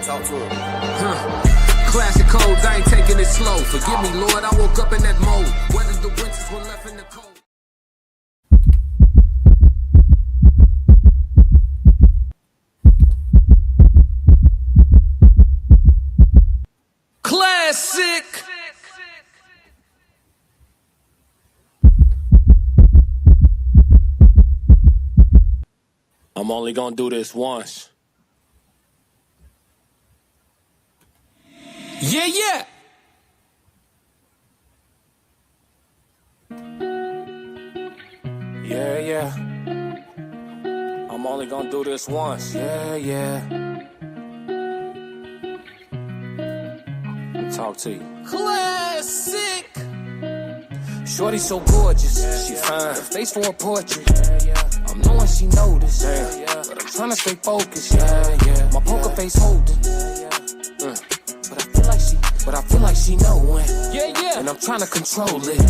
Talk to him. Classic codes, I ain't taking it slow. Forgive me, Lord, I woke up in that mode. Whether the winters were left in the cold. Classic. I'm only gonna do this once. Yeah, yeah. Yeah, yeah. I'm only gonna do this once. Yeah, yeah. Talk to you. Classic. Shorty so gorgeous, she fine. Face for a portrait. I'm knowing she noticed, but I'm trying to stay focused. Yeah. My poker face holding. But I feel like she knowing. Yeah. And I'm trying to control it.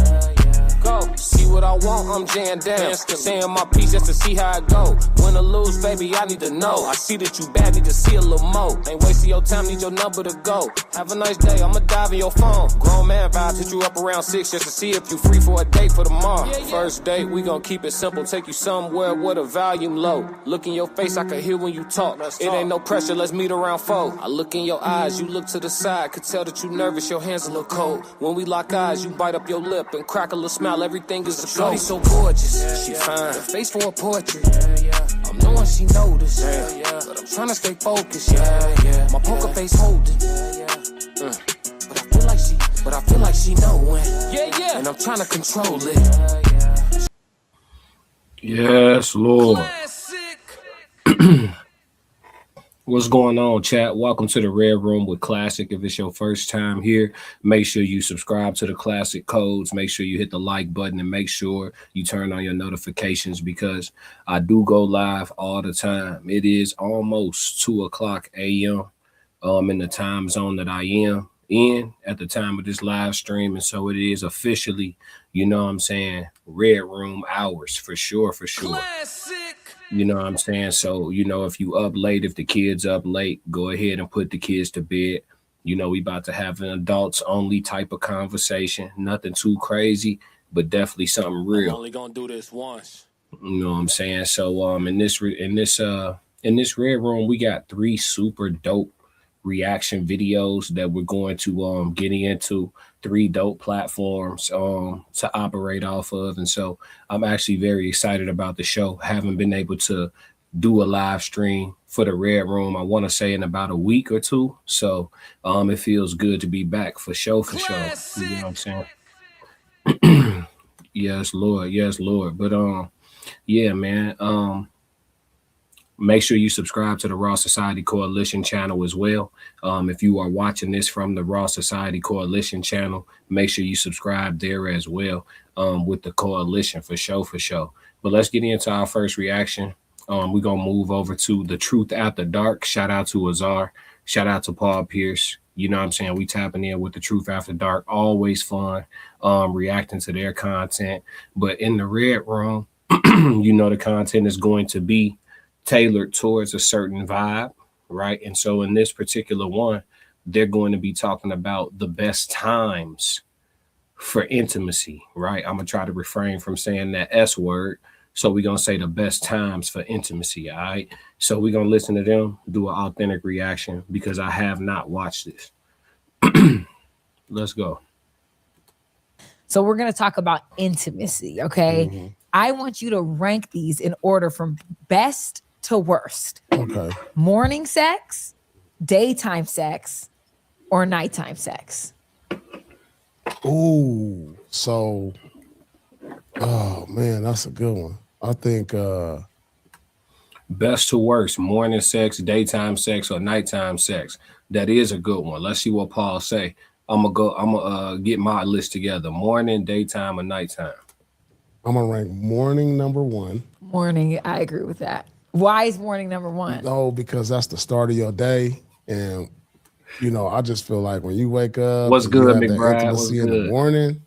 Go. See what I want, I'm jammed down. Saying my piece just to see how it go. Win or lose, baby, I need to know. I see that you bad, need to see a little more. Ain't wasting your time, need your number to go. Have a nice day, I'ma dive in your phone. Grown man vibes, hit you up around 6 just to see if you free for a date for tomorrow. First date, we gon' keep it simple. Take you somewhere with a volume low. Look in your face, I can hear when you talk. It ain't no pressure, let's meet around 4. I look in your eyes, you look to the side. Could tell that you nervous, your hands a little cold. When we lock eyes, you bite up your lip and crack a little smile. Everything is a go. Shorty so gorgeous, she fine. Face for a portrait. I'm knowing she noticed, but I'm trying to stay focused. Yeah. My poker face holding. But I feel like she knowing. Yeah. And I'm trying to control it. Yes, Lord. What's going on, chat? Welcome to the Red Room with Classic. If it's your first time here, make sure you subscribe to the Classic Codes. Make sure you hit the like button and make sure you turn on your notifications because I do go live all the time. It is almost 2:00 a.m. In the time zone that I am in at the time of this live stream. And so it is officially, you know what I'm saying, Red Room hours for sure. Classic. You know what I'm saying? So, you know, if you up late, if the kids up late, go ahead and put the kids to bed. You know, we about to have an adults only type of conversation. Nothing too crazy, but definitely something real. I'm only gonna do this once. You know what I'm saying? So in this Red Room, we got 3 super dope reaction videos that we're going to get into. 3 dope platforms to operate off of. And so I'm actually very excited about the show. Haven't been able to do a live stream for the Red Room, I want to say in about a week or 2. So it feels good to be back for show. You know what I'm saying? Yes, Lord. But yeah, man. Make sure you subscribe to the Raw Society Coalition channel as well. If you are watching this from the Raw Society Coalition channel, make sure you subscribe there as well with the coalition for show. But let's get into our first reaction. We're going to move over to The Truth After Dark. Shout out to Azar. Shout out to Paul Pierce. You know what I'm saying? We tapping in with The Truth After Dark. Always fun reacting to their content. But in the Red Room, you know the content is going to be tailored towards a certain vibe, right? And so in this particular one, they're going to be talking about the best times for intimacy, right? I'm gonna try to refrain from saying that S word. So we're gonna say the best times for intimacy, all right? So we're gonna listen to them, do an authentic reaction because I have not watched this. Let's go. So we're gonna talk about intimacy, okay? Mm-hmm. I want you to rank these in order from best to worst. Okay. Morning sex, daytime sex, or nighttime sex. Ooh, so, oh man, that's a good one. I think best to worst, morning sex, daytime sex, or nighttime sex. That is a good one. Let's see what Paul say. I'm gonna get my list together. Morning, daytime, or nighttime. I'm gonna rank morning number 1. Morning, I agree with that. Why is morning number 1? Oh, because that's the start of your day, and you know, I just feel like when you wake up, what's good, McBride? What's good? In the morning,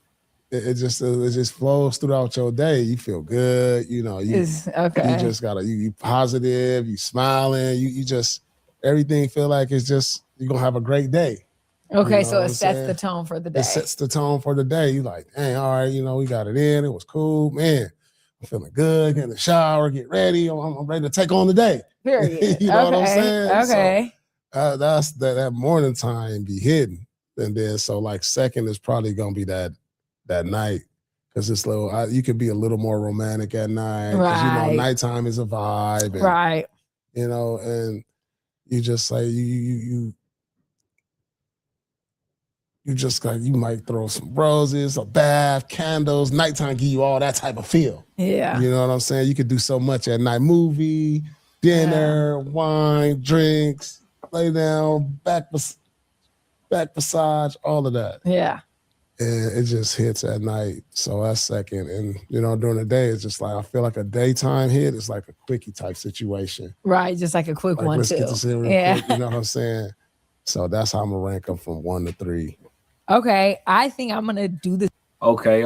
it just flows throughout your day. You feel good, you know. You just gotta you positive, you smiling, you just everything feel like it's just you're gonna have a great day. Okay, You know so what it I'm sets saying? the tone for the day. It sets the tone for the day. You like, dang, all right, we got it in. It was cool, man. I'm feeling good. Get in the shower, get ready. I'm ready to take on the day. Period. You know what I'm saying? Okay. So that's that morning time be hidden, and then so like second is probably gonna be that night because it's you could be a little more romantic at night because Right. nighttime is a vibe, and, Right. and you just say you just like you might throw some roses, a bath, candles. Nighttime give you all that type of feel. Yeah. You know what I'm saying? You could do so much at night. Movie, dinner, wine, drinks, lay down, back massage, all of that. Yeah. And it just hits at night. So that's second. And during the day, it's just like I feel like a daytime hit is like a quickie type situation. Right. Just like a quick one let's too. Get this in real quick, you know what I'm saying? So that's how I'm gonna rank them from 1 to 3. Okay, I think I'm gonna do this. Okay.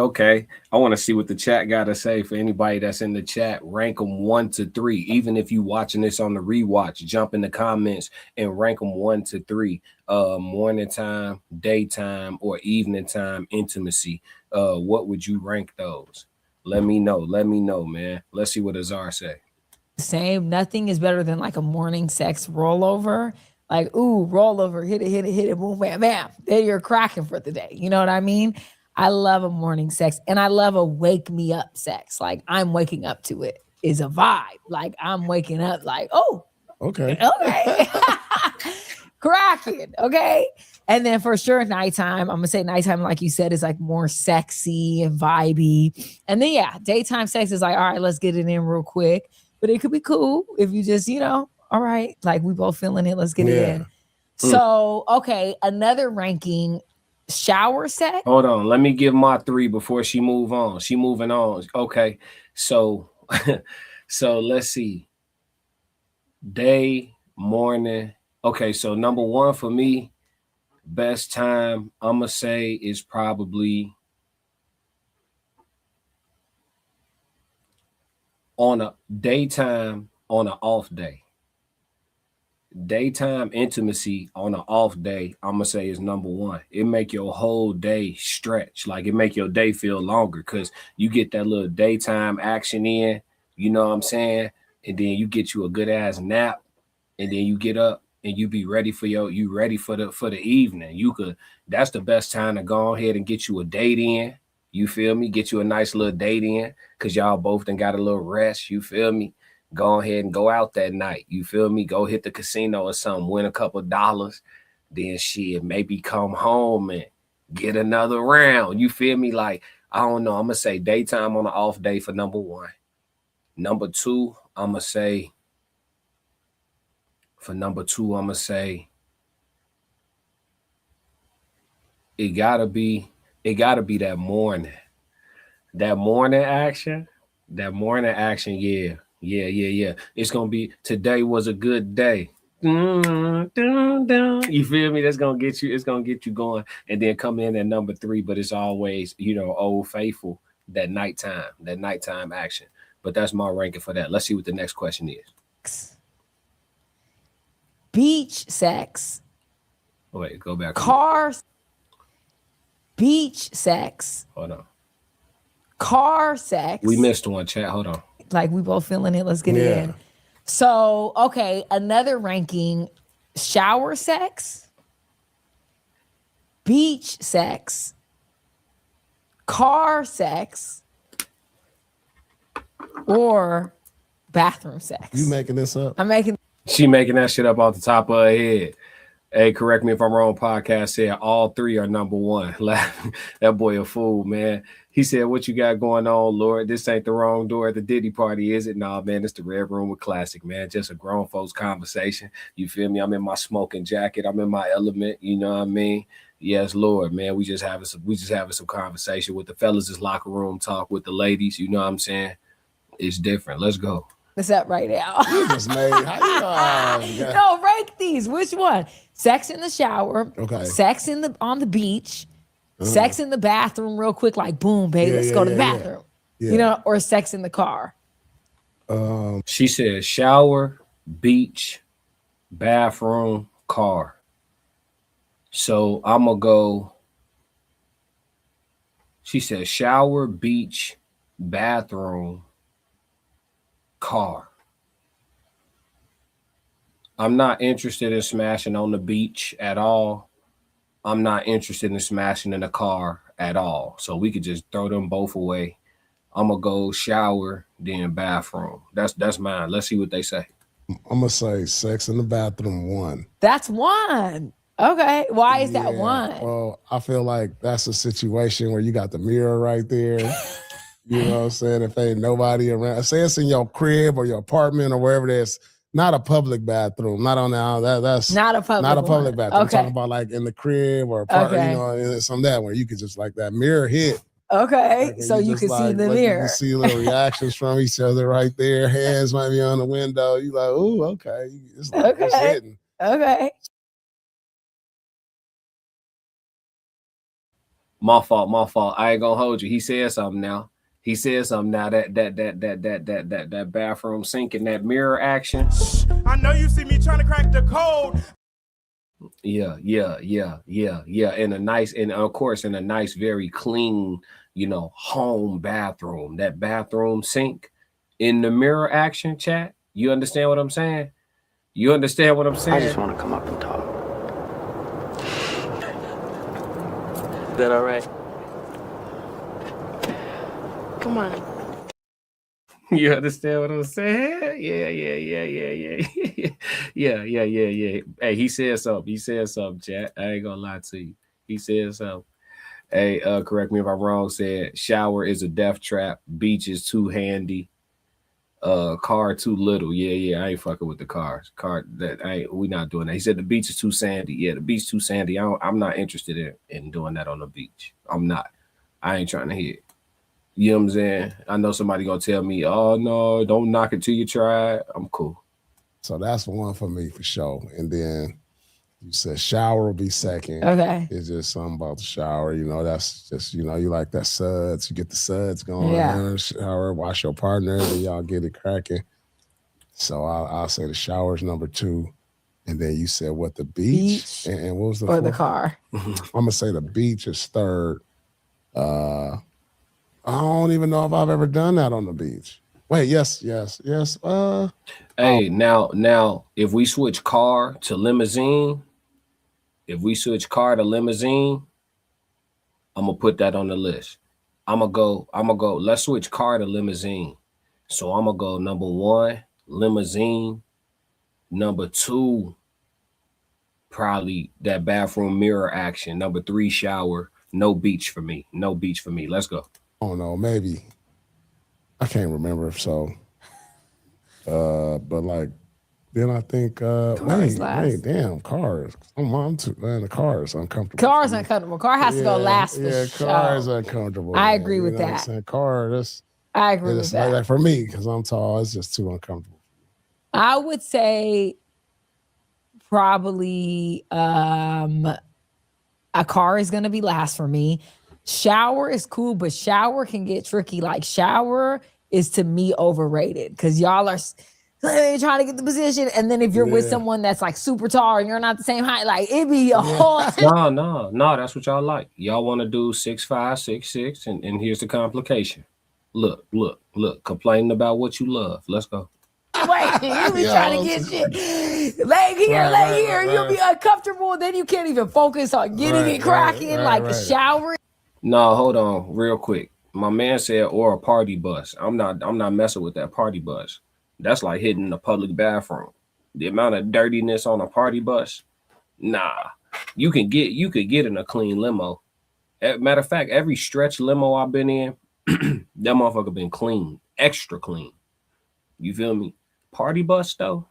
I want to see what the chat got to say. For anybody that's in the chat, rank them 1 to 3. Even if you watching this on the rewatch, jump in the comments and rank them 1 to 3. Morning time, daytime, or evening time intimacy. What would you rank those? Let me know, man. Let's see what Azar say. Same. Nothing is better than like a morning sex rollover. Like, ooh, rollover, hit it, boom, bam, bam. Then you're cracking for the day. You know what I mean? I love a morning sex, and I love a wake me up sex. Like I'm waking up to it is a vibe. Like I'm waking up like, oh, okay, cracking, okay. And then for sure, nighttime. I'm gonna say nighttime, like you said, is like more sexy and vibey. And then daytime sex is like, all right, let's get it in real quick. But it could be cool if you just, all right, like we both feeling it. Let's get it in. So, okay, another ranking, shower sex. Hold on, let me give my 3 before she move on. She moving on. Okay, so let's see. Day, morning. Okay, so number 1 for me, best time I'm gonna say is probably on a daytime on an off day. Daytime intimacy on an off day, I'm gonna say is number 1. It make your whole day stretch, like it make your day feel longer because you get that little daytime action in, you know what I'm saying? And then you get you a good ass nap, and then you get up and you be ready for the evening. That's the best time to go ahead and get you a date in. You feel me? Get you a nice little date in because y'all both done got a little rest. You feel me? Go ahead and go out that night. You feel me? Go hit the casino or something, win a couple dollars, then shit, maybe come home and get another round. You feel me? Like, I don't know. I'm going to say daytime on an off day for number 1. Number 2, I'm going to say, it gotta be that morning. That morning action. Yeah. It's gonna be today was a good day. You feel me? That's gonna get you. It's gonna get you going, and then come in at number 3. But it's always, Old Faithful, that nighttime action. But that's my ranking for that. Let's see what the next question is. Beach sex. Wait, go back. Beach sex. Hold on. Car sex. We missed one, chat. Hold on. Like we both feeling it. Let's get it in. So, okay, another ranking, shower sex, beach sex, car sex, or bathroom sex. You making this up? She making that shit up off the top of her head. Hey, correct me if I'm wrong. Podcast said all 3 are number 1. That boy a fool, man. He said, "What you got going on, Lord? This ain't the wrong door at the Diddy party, is it?" Nah, man, it's the Red Room with Classic, man. Just a grown folks conversation. You feel me? I'm in my smoking jacket. I'm in my element. You know what I mean? Yes, Lord, man. We just having some conversation with the fellas. It's locker room talk with the ladies. You know what I'm saying? It's different. Let's go. What's up right now? You just made. No, rank these. Which one? Sex in the shower. Okay. Sex on the beach. Sex in the bathroom, real quick, like boom, baby, let's go to the bathroom. Yeah. Or sex in the car. She said shower, beach, bathroom, car. So I'm gonna go. She said shower, beach, bathroom, car. I'm not interested in smashing on the beach at all. I'm not interested in smashing in the car at all. So we could just throw them both away. I'm gonna go shower, then bathroom. That's mine. Let's see what they say. I'm gonna say sex in the bathroom 1. That's 1. Okay. Why is that Yeah, 1? Well, I feel like that's a situation where you got the mirror right there. You know what I'm saying? If ain't nobody around, say it's in your crib or your apartment or wherever there's not a public bathroom, not on that's Not a public one. bathroom. I'm Okay. talking about like in the crib or apartment, Okay. you know, and some that where you could just like that mirror hit. Okay. Like, So you just can see like, the like mirror. You can see little reactions from each other right there. Hands might be on the window. You like, ooh, okay. It's like it's Okay. hitting. Okay. My fault. I ain't gonna hold you. He said something now. That bathroom sink and that mirror action. I know you see me trying to crack the code. Yeah. And of course, in a nice, very clean, home bathroom. That bathroom sink in the mirror action, chat. You understand what I'm saying? I just want to come up and talk. Is that all right? Come on. You understand what I'm saying? Yeah. Hey, he said something, chat. I ain't gonna lie to you. He said something. Hey, correct me if I'm wrong. Said shower is a death trap. Beach is too handy. Car too little. Yeah. I ain't fucking with the cars. We not doing that. He said the beach is too sandy. Yeah, the beach too sandy. I'm not interested in doing that on the beach. I'm not. I ain't trying to hear it. You know what I'm saying? I know somebody gonna tell me, oh no, don't knock it till you try it. I'm cool. So that's 1 for me for sure. And then you said shower will be second. Okay. It's just something about the shower. That's just, you like that suds. You get the suds going. Yeah. Shower, wash your partner, and y'all get it cracking. So I'll say the shower's number 2. And then you said what, the beach? And what was the or 4th? the car? I'm gonna say the beach is 3rd. I don't even know if I've ever done that on the beach. Wait, yes. Hey, now, if we switch car to limousine, I'm gonna put that on the list. I'm gonna go. Let's switch car to limousine. So I'm gonna go number 1, limousine. Number 2, probably that bathroom mirror action. Number 3, shower. No beach for me. Let's go. Oh no, maybe. I can't remember. So, but like, then I think, wait, damn, cars. The car is uncomfortable. Car is uncomfortable. Car has to go last. Car is uncomfortable. I agree with that. I agree with that. Like for me, because I'm tall, it's just too uncomfortable. I would say probably a car is gonna be last for me. Shower is cool, but shower can get tricky. Like shower is to me overrated because y'all are trying to get the position, and then if you're with someone that's like super tall and you're not the same height, like it'd be a whole. No, that's what y'all like. Y'all want to do 6'5", 6'6", and here's the complication. Look, complaining about what you love. Let's go. Wait, you be trying to get shit. Lay here. You'll be uncomfortable. Then you can't even focus on getting it cracking, the shower. No, hold on, real quick. My man said, or a party bus. I'm not messing with that party bus. That's like hitting a public bathroom. The amount of dirtiness on a party bus, nah. You could get in a clean limo. Matter of fact, every stretch limo I've been in, that motherfucker been clean, extra clean. You feel me? Party bus though?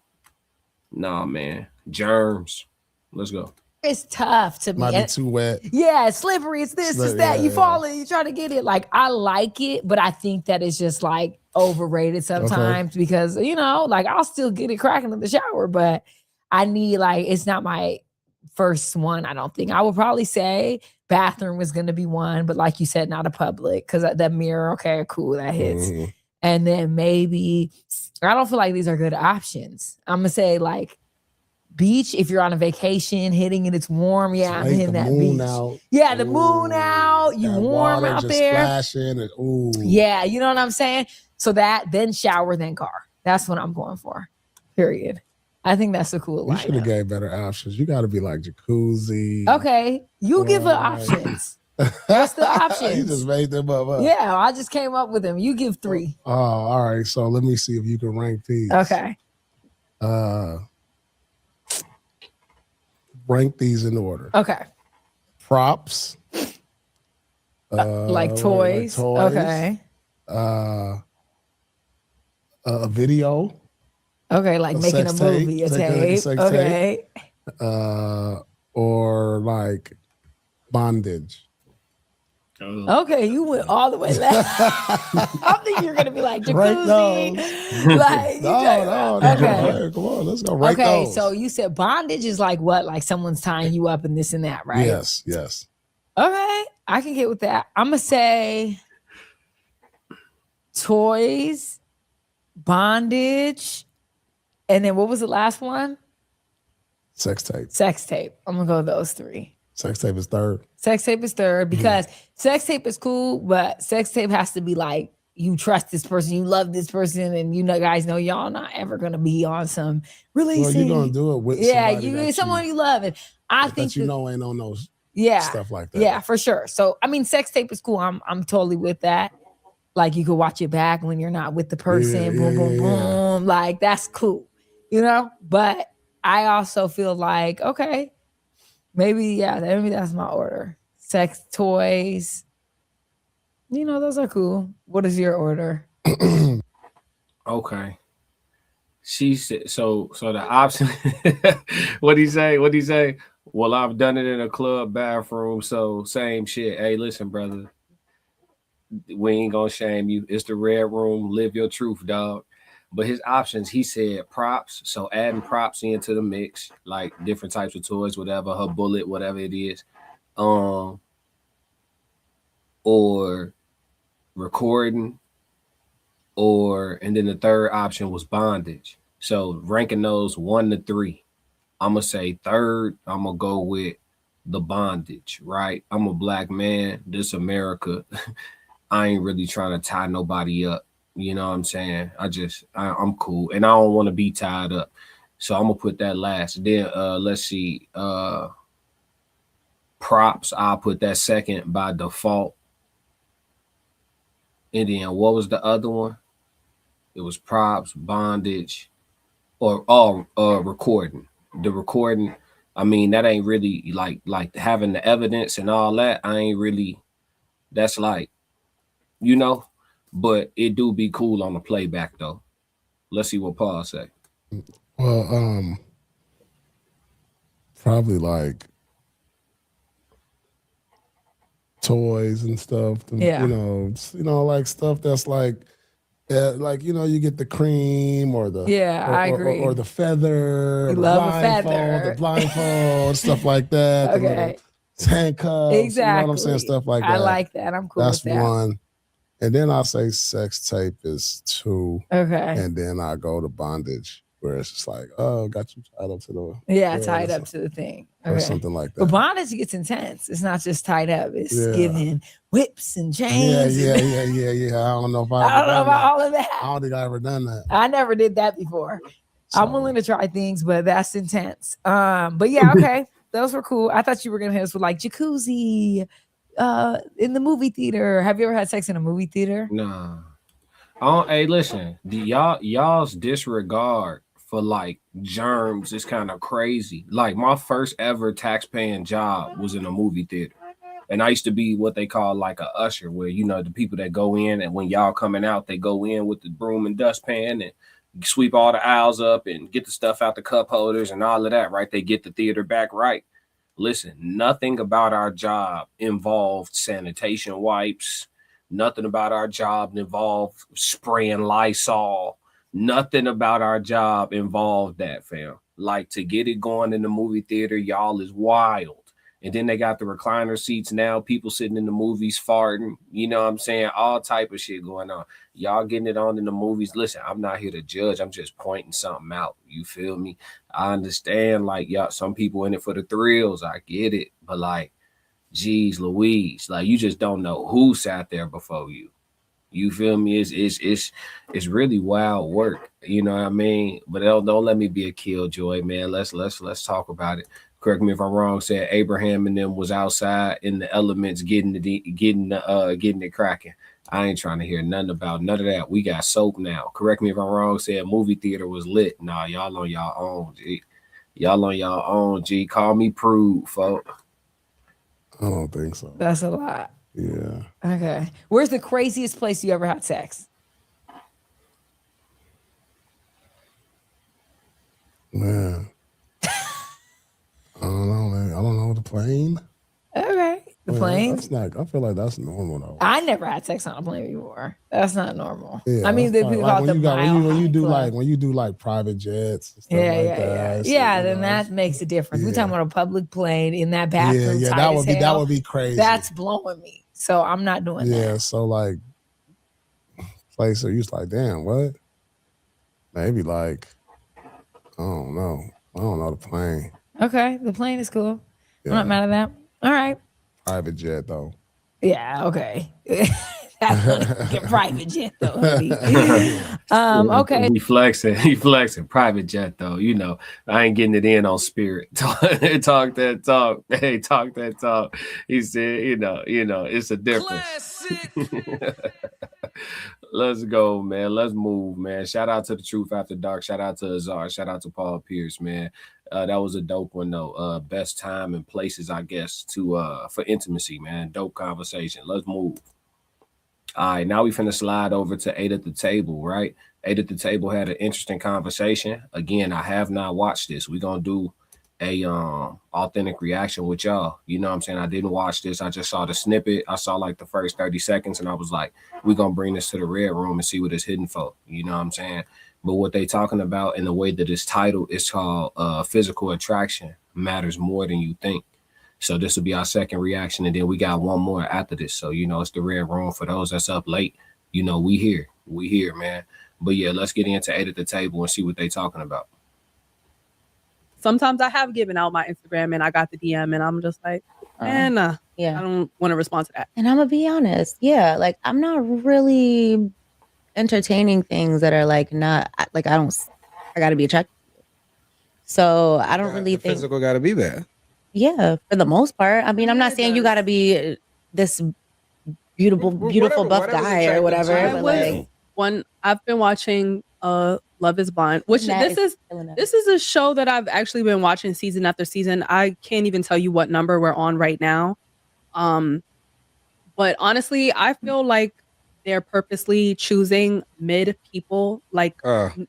Nah, man. Germs. Let's go. It's tough to me. Might be too wet. Yeah, it's slippery. It's this, it's that. You fall in, you try to get it. Like, I like it, but I think that it's just like overrated sometimes because, I'll still get it cracking in the shower, but I need it's not my first one, I don't think. I would probably say bathroom is going to be one, but like you said, not a public because that mirror, okay, cool, that hits. Mm-hmm. And then maybe, I don't feel like these are good options. I'm going to say beach, if you're on a vacation, hitting it, it's warm. Yeah, I'm Late, hitting the that moon beach. out. Yeah, the moon out. You that warm water out just there. Splashing and ooh. Yeah, you know what I'm saying? So that, then shower, then car. That's what I'm going for. Period. I think that's a cool You should have lineup. gave better options. You got to be like jacuzzi. Okay, you give her Right. options. What's the You options? just made them up. Huh? Yeah, I just came up with them. You give 3. Oh, all right. So let me see if you can rank these. Okay. Rank these in order. Okay. Props. Like toys. Okay. A video. Okay, like A making a sex movie, tape. a Like a tape. sex Okay. Or like bondage. Okay, you went all the way left. I think you're gonna be like Rank jacuzzi. those. Like, No. okay. Come on, let's go. Rank Okay, those. so you said bondage is like what? Like someone's tying you up and this and that, right? Yes. Okay, I can get with that. I'm gonna say toys, bondage, and then what was the last one? Sex tape. Sex tape. I'm gonna go with those 3. Sex tape is third. Sex tape is third because sex tape is cool, but sex tape has to be like you trust this person, you love this person, and you know, guys know y'all not ever gonna be on some releasing. Well, you're gonna do it with someone you love, and I think you know ain't on those yeah stuff like that. Yeah, for sure. So I mean, sex tape is cool. I'm totally with that. Like you could watch it back when you're not with the person. Boom. Like that's cool, you know. But I also feel like maybe that's my order. Sex, toys. You know, those are cool. What is your order? Okay. She said so the option what'd he say? Well, I've done it in a club bathroom, so same shit. Hey, listen, brother. We ain't gonna shame you. It's the red room. Live your truth, dog. But his options, he said props. So adding props into the mix, like different types of toys, whatever, her bullet, whatever it is. Or recording, and then the third option was bondage. So ranking those 1 to 3, I'm gonna say third, I'm gonna go with the bondage, right? I'm a black man, this America. I ain't really trying to tie nobody up. You know what I'm saying? I'm cool and I don't want to be tied up. So I'm gonna put that last. Then let's see. Props, I'll put that second by default. And then what was the other one? It was props, bondage, or recording. The recording, I mean, that ain't really like having the evidence and all that. I ain't really, that's like, you know, but it do be cool on the playback though. Let's see what Paul say. Well, probably like toys and stuff. Yeah. You know, like stuff that's like you get the cream or the I agree. or the feather. You love a feather. The blindfold, stuff like that. Okay. The handcuffs. Exactly. You know what I'm saying? Stuff like that. I like that. I'm cool That's with that. one. And then I'll say sex tape is 2. Okay. And then I go to bondage, where it's just like, oh, got you tied up to the tied up to the thing. Okay. Or something like that. But bondage gets intense. It's not just tied up. It's giving whips and chains. Yeah. I don't know if I don't know about all of that. I don't think I ever done that. I never did that before. So. I'm willing to try things, but that's intense. But yeah, okay. Those were cool. I thought you were gonna hit us with like jacuzzi in the movie theater. Have you ever had sex in a movie theater? Nah. Hey, listen, y'all's disregard for like germs is kind of crazy. Like my first ever tax-paying job was in a movie theater. And I used to be what they call like a usher, where, you know, the people that go in and when y'all coming out, they go in with the broom and dustpan and sweep all the aisles up and get the stuff out the cup holders and all of that, right? They get the theater back right. Listen, nothing about our job involved sanitation wipes. Nothing about our job involved spraying Lysol. Nothing about our job involved that, fam. Like, to get it going in the movie theater, y'all is wild. And then they got the recliner seats now, people sitting in the movies farting, you know what I'm saying? All type of shit going on. Y'all getting it on in the movies. Listen, I'm not here to judge. I'm just pointing something out. You feel me? I understand, like, y'all, some people in it for the thrills. I get it. But like, geez Louise, like, you just don't know who sat there before you. You feel me? It's really wild work. You know what I mean? But don't let me be a killjoy, man. Let's talk about it. Correct me if I'm wrong. Said Abraham and them was outside in the elements getting it cracking. I ain't trying to hear nothing about none of that. We got soap now. Correct me if I'm wrong. Said movie theater was lit. Nah, y'all on y'all own, G. Y'all on y'all own, G. Call me prude, folks. I don't think so. That's a lot. Yeah. Okay. Where's the craziest place you ever had sex? Man. I don't know, man. I don't know. The plane? Okay. The plane? That's not, I feel like that's normal, though. I never had sex on a plane before. That's not normal. Yeah, I mean, the people call it the when you do club. like private jets and stuff that. Yeah, then that makes a difference. We're talking about a public plane in that bathroom. Yeah, that would be crazy. That's blowing me. So I'm not doing that. Yeah, so like place so you was like, damn, what? Maybe like, I don't know the plane. Okay, the plane is cool. Yeah. I'm not mad at that. All right. Private jet though. Yeah, okay. That's a private jet though. Okay. He flexing. Private jet though. You know, I ain't getting it in on Spirit. Talk that talk. Hey, talk that talk. He said, you know, it's a difference. Let's go, man. Let's move, man. Shout out to the Truth After Dark. Shout out to Azar. Shout out to Paul Pierce, man. That was a dope one though. Best time and places, I guess, to for intimacy, man. Dope conversation. Let's move. All right, now we finna slide over to 8 at the Table, right? 8 at the Table had an interesting conversation. Again, I have not watched this. We're gonna do a authentic reaction with y'all. You know what I'm saying? I didn't watch this. I just saw the snippet. I saw like the first 30 seconds and I was like, we're gonna bring this to the red room and see what it's hidden for. You know what I'm saying? But what they talking about in the way that it's titled is called physical attraction matters more than you think. So this will be our second reaction. And then we got one more after this. So, you know, it's the red room for those that's up late. You know, we here, man. But yeah, let's get into 8 at the Table and see what they talking about. Sometimes I have given out my Instagram and I got the DM and I'm just like, I don't want to respond to that. And I'm gonna be honest. Yeah. Like I'm not really entertaining things that are like not like I gotta be attracted. So I don't really think physical gotta be there. Yeah, for the most part. I mean, I'm not saying you gotta be this beautiful buff guy or whatever. But like, I've been watching Love is Blind, which this is a show that I've actually been watching season after season. I can't even tell you what number we're on right now. But honestly, I feel like they're purposely choosing mid people. Like,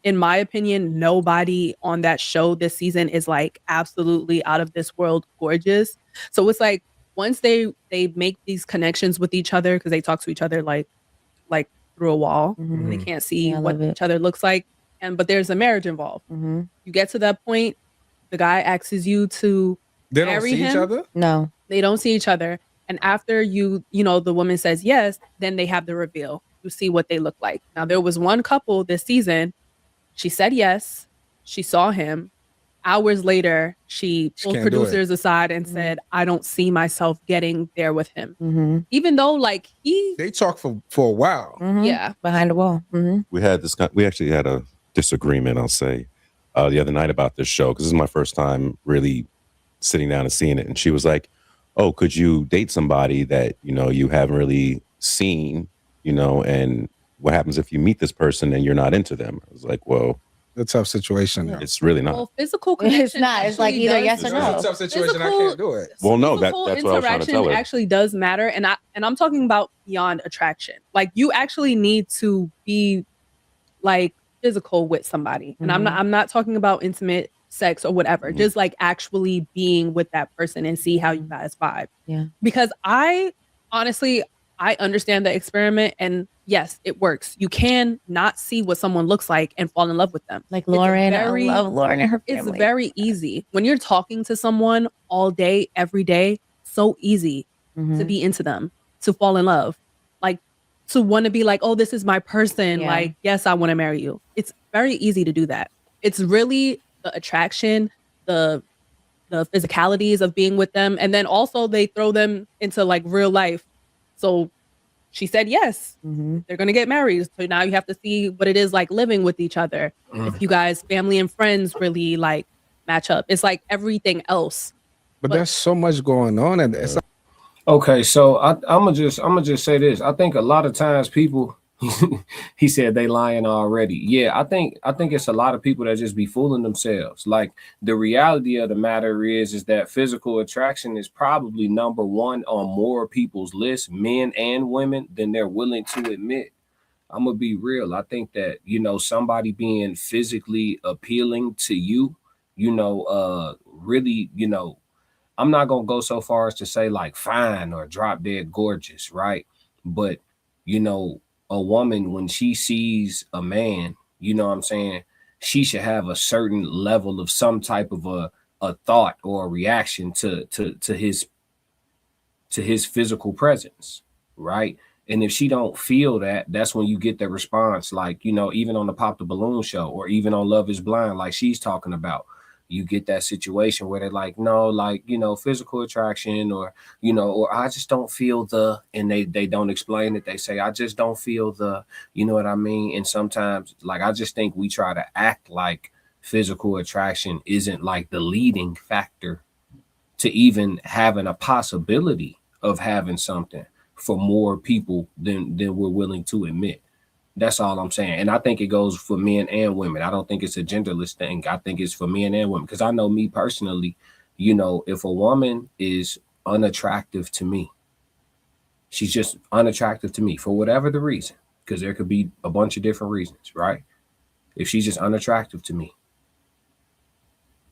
in my opinion, nobody on that show this season is like absolutely out of this world gorgeous. So it's like once they make these connections with each other, because they talk to each other like through a wall, they can't see what each other looks like, but there's a marriage involved. You get to that point, the guy asks you to they marry don't see him. each other. No, they don't see each other. And after you know, the woman says yes, then they have the reveal. You see what they look like. Now, there was one couple this season. She said yes. She saw him. Hours later, she pulled producers aside and said, I don't see myself getting there with him. Even though, like, they talked for a while. Yeah. Behind the wall. We actually had a disagreement, I'll say, the other night about this show, because this is my first time really sitting down and seeing it. And she was like, oh, could you date somebody that, you know, you haven't really seen, you know, and what happens if you meet this person and you're not into them? I was like, well, a tough situation. It's really not. Well, physical connection. It's not. It's like either yes or no. It's a tough situation. I can't do it. Well, no, that's what I was trying to tell her. Interaction actually does matter. And I'm talking about beyond attraction. Like, you actually need to be like physical with somebody. And I'm not talking about intimate sex or whatever, just like actually being with that person and see how you guys vibe. Yeah. Because I honestly, I understand the experiment, and yes, it works. You can not see what someone looks like and fall in love with them. Like Lauren, I love Lauren and her family. It's very easy. When you're talking to someone all day, every day, so easy to be into them, to fall in love, like to want to be like, oh, this is my person. Yeah. Like, yes, I want to marry you. It's very easy to do that. It's really the attraction, the physicalities of being with them. And then also they throw them into like real life. So she said yes, they're going to get married. So now you have to see what it is like living with each other. If you guys, family and friends, really like match up. It's like everything else. But there's so much going on, and it's Okay, so I'm gonna just say this. I think a lot of times people, he said they lying already. Yeah, I think it's a lot of people that just be fooling themselves. Like the reality of the matter is that physical attraction is probably number one on more people's list, men and women, than they're willing to admit. I'm gonna be real. I think that, you know, somebody being physically appealing to you, you know, really, you know, I'm not gonna go so far as to say like fine or drop dead gorgeous, right? But you know, a woman, when she sees a man, you know what I'm saying, she should have a certain level of some type of a thought or a reaction to his physical presence, right? And if she don't feel that, that's when you get the response, like, you know, even on the Pop the Balloon show or even on Love is Blind, like she's talking about. You get that situation where they're like, no, like, you know, physical attraction, or, you know, or I just don't feel the, and they don't explain it. They say, I just don't feel the, you know what I mean? And sometimes, like, I just think we try to act like physical attraction isn't like the leading factor to even having a possibility of having something for more people than we're willing to admit. That's all I'm saying. And I think it goes for men and women. I don't think it's a genderless thing. I think it's for men and women. Because I know me personally, you know, if a woman is unattractive to me, she's just unattractive to me for whatever the reason, because there could be a bunch of different reasons, right? If she's just unattractive to me,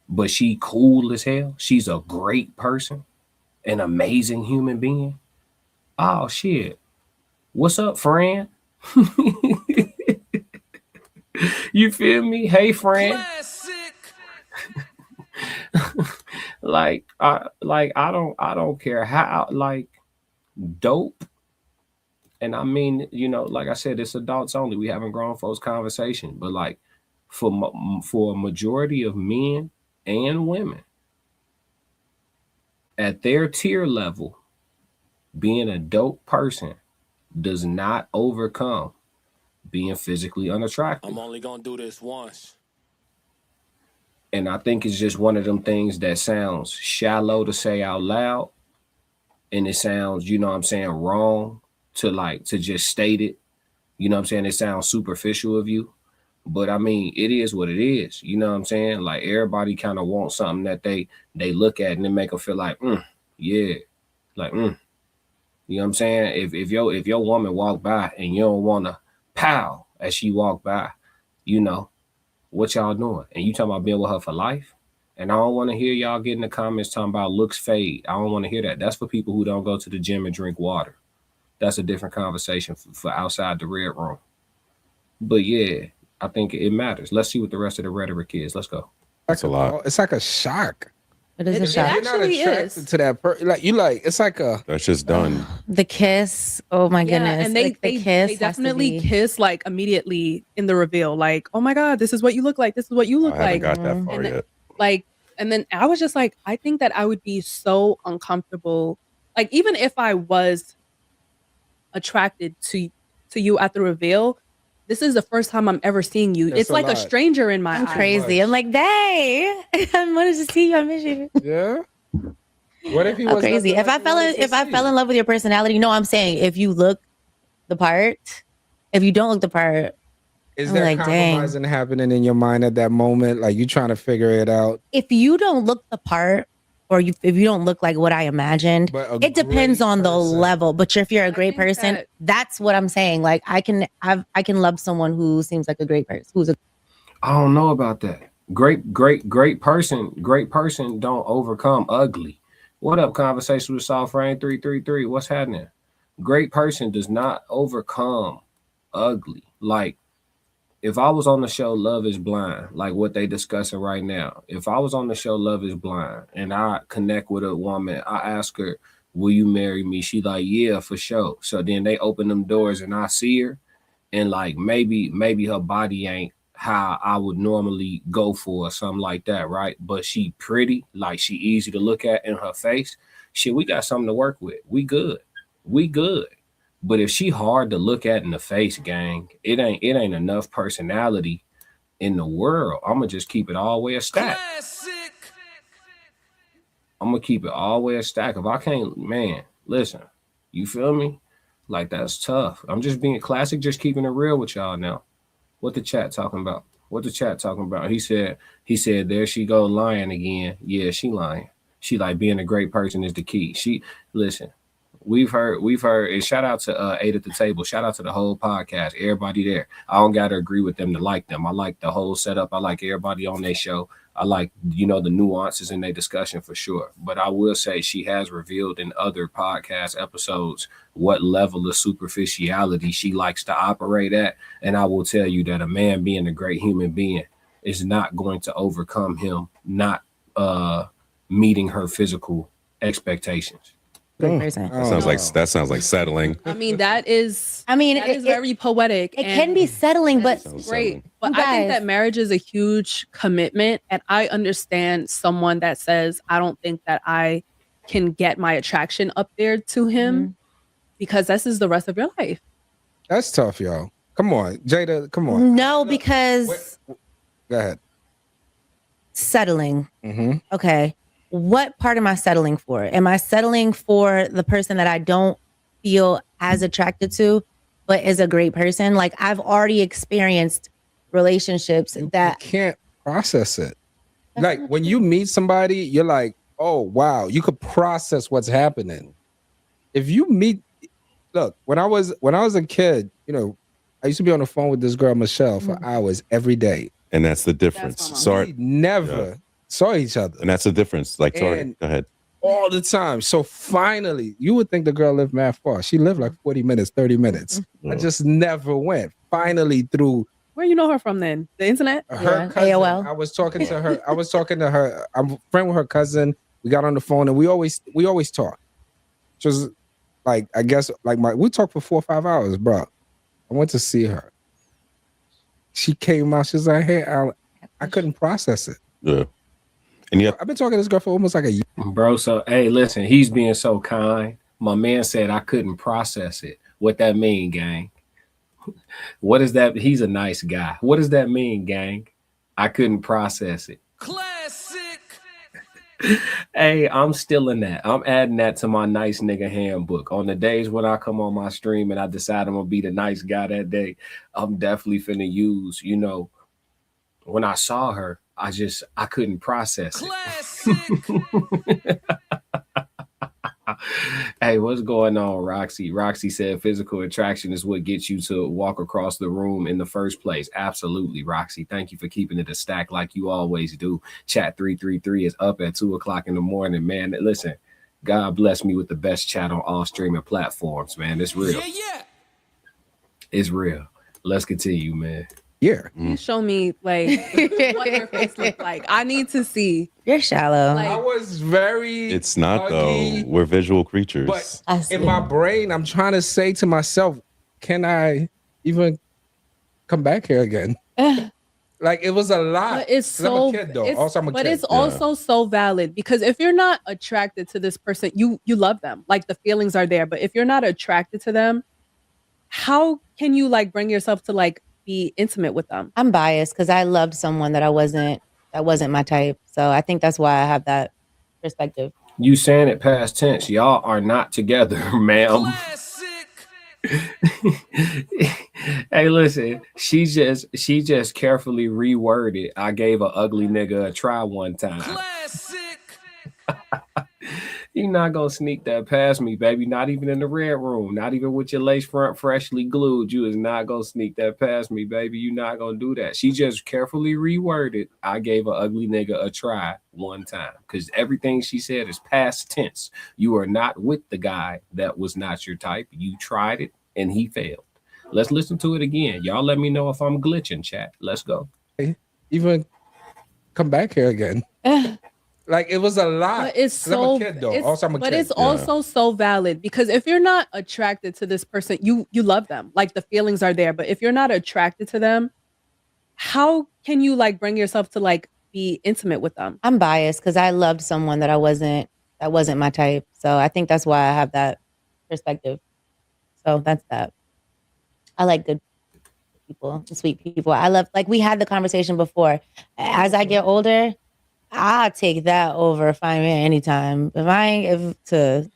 but she cool as hell, she's a great person, an amazing human being. Oh, shit. What's up, friend? You feel me? Hey, friend. like I don't care how, like, dope. And I mean, you know, like I said, it's adults only. We having grown folks conversation, but like for a majority of men and women at their tier level, being a dope person does not overcome being physically unattractive. I'm only gonna do this once. And I think it's just one of them things that sounds shallow to say out loud. And it sounds, you know what I'm saying, wrong to just state it. You know what I'm saying? It sounds superficial of you. But I mean, it is what it is. You know what I'm saying? Like everybody kind of wants something that they look at and it make them feel like, yeah. Like, You know what I'm saying? If your woman walk by and you don't want to pow as she walk by, you know, what y'all doing? And you talking about being with her for life? And I don't want to hear y'all get in the comments talking about looks fade. I don't want to hear that. That's for people who don't go to the gym and drink water. That's a different conversation for outside the red room. But yeah, I think it matters. Let's see what the rest of the rhetoric is. Let's go. That's a lot. It's like a shock. It is a shock. You're not attracted to that person. Like you, like it's like a. That's just done. The kiss. Oh my goodness! And they kiss. They definitely kiss like immediately in the reveal. Like, oh my god, this is what you look like. This is what you look like. I haven't got that far yet. Like, and then I was just like, I think that I would be so uncomfortable. Like, even if I was attracted to you at the reveal, this is the first time I'm ever seeing you. It's like a stranger in my eyes. I'm crazy. I'm like, "Day, I wanted to see you. I miss you." Yeah. What if he was crazy? If I fell in love with your personality, you know what I'm saying? If you look the part, if you don't look the part, is there like, compromising happening in your mind at that moment? Like you trying to figure it out? If you don't look the part, or if you don't look like what I imagined, it depends on the level. But if you're a great person, that's what I'm saying. Like I can love someone who seems like a great person. I don't know about that. Great person don't overcome ugly. What up, Conversation with Soft Rain 333? What's happening? great person does not overcome ugly. Like, if I was on the show Love is Blind, like what they discussing right now, if I was on the show Love is Blind and I connect with a woman, I ask her, will you marry me? She like, yeah, for sure. So then they open them doors and I see her, and like maybe her body ain't how I would normally go for or something like that, right? But she pretty, like she easy to look at in her face. Shit, we got something to work with. We good. But if she hard to look at in the face, gang, it ain't enough personality in the world. I'm gonna just keep it all the way a stack. I'm gonna keep it all the way a stack. If I can't, man, listen, you feel me? Like, that's tough. I'm just being classic, just keeping it real with y'all now. What the chat talking about? He said, there she go lying again. Yeah, she lying. She like, being a great person is the key. Listen. We've heard, and shout out to 8 at the Table. Shout out to the whole podcast, everybody there. I don't got to agree with them to like them. I like the whole setup. I like everybody on their show. I like, the nuances in their discussion for sure. But I will say she has revealed in other podcast episodes what level of superficiality she likes to operate at. And I will tell you that a man being a great human being is not going to overcome him not meeting her physical expectations. That sounds like settling. I mean, that is very poetic. It can be settling, but great. But I think that marriage is a huge commitment. And I understand someone that says, I don't think that I can get my attraction up there to him because this is the rest of your life. That's tough, y'all. Come on, Jada, come on. No, because go ahead. Settling. Okay. What part am I settling for? Am I settling for the person that I don't feel as attracted to, but is a great person? Like, I've already experienced relationships that you can't process it. Like, when you meet somebody, you're like, oh, wow, you could process what's happening. If you meet, look, when I was a kid, I used to be on the phone with this girl, Michelle, for hours every day. And that's the difference. Sorry. We never saw each other. And that's the difference. Like, sorry, go ahead. All the time. So finally, you would think the girl lived mad far. She lived like 40 minutes, 30 minutes. I just never went. Finally, through. Where you know her from then? The internet? Her cousin. AOL. I was talking to her. I'm a friend with her cousin. We got on the phone and we always talk. Just like, I guess, like we talked for 4 or 5 hours, bro. I went to see her. She came out. She was like, hey, I couldn't process it. Yeah. And I've been talking to this girl for almost like a year. Bro, so, hey, listen, he's being so kind. My man said I couldn't process it. What that mean, gang? What is that? He's a nice guy. What does that mean, gang? I couldn't process it. Classic. Hey, I'm still in that. I'm adding that to my nice nigga handbook. On the days when I come on my stream and I decide I'm going to be the nice guy that day, I'm definitely finna use, when I saw her, I couldn't process it. Hey, what's going on, Roxy? Roxy said physical attraction is what gets you to walk across the room in the first place. Absolutely, Roxy. Thank you for keeping it a stack like you always do. Chat 333 is up at 2:00 in the morning, man. Listen, God bless me with the best chat on all streaming platforms, man. It's real. Yeah. It's real. Let's continue, man. Yeah. You show me like what her face looked like. I need to see. You're shallow. Like, I was very. It's not huggy, though. We're visual creatures. But in my brain, I'm trying to say to myself, can I even come back here again? Like, it was a lot. But it's so. I'm a kid, though. It's also so valid because if you're not attracted to this person, you love them. Like, the feelings are there. But if you're not attracted to them, how can you like bring yourself to like be intimate with them? I'm biased because I loved someone that wasn't my type. So I think that's why I have that perspective. You saying it past tense. Y'all are not together, ma'am. Hey, listen, she just carefully reworded. I gave an ugly nigga a try one time. You're not gonna sneak that past me, baby. Not even in the red room. Not even with your lace front freshly glued. You is not gonna sneak that past me, baby. You're not gonna do that. She just carefully reworded. I gave an ugly nigga a try one time because everything she said is past tense. You are not with the guy that was not your type. You tried it and he failed. Let's listen to it again. Y'all let me know if I'm glitching, chat. Let's go. Even come back here again. Like it was a lot. But it's so. I'm a kid, though. It's also so valid because if you're not attracted to this person, you love them. Like the feelings are there. But if you're not attracted to them, how can you like bring yourself to like be intimate with them? I'm biased because I loved someone that wasn't my type. So I think that's why I have that perspective. So that's that. I like good people, sweet people. I love, like we had the conversation before. As I get older, I'll take that over fine man anytime. I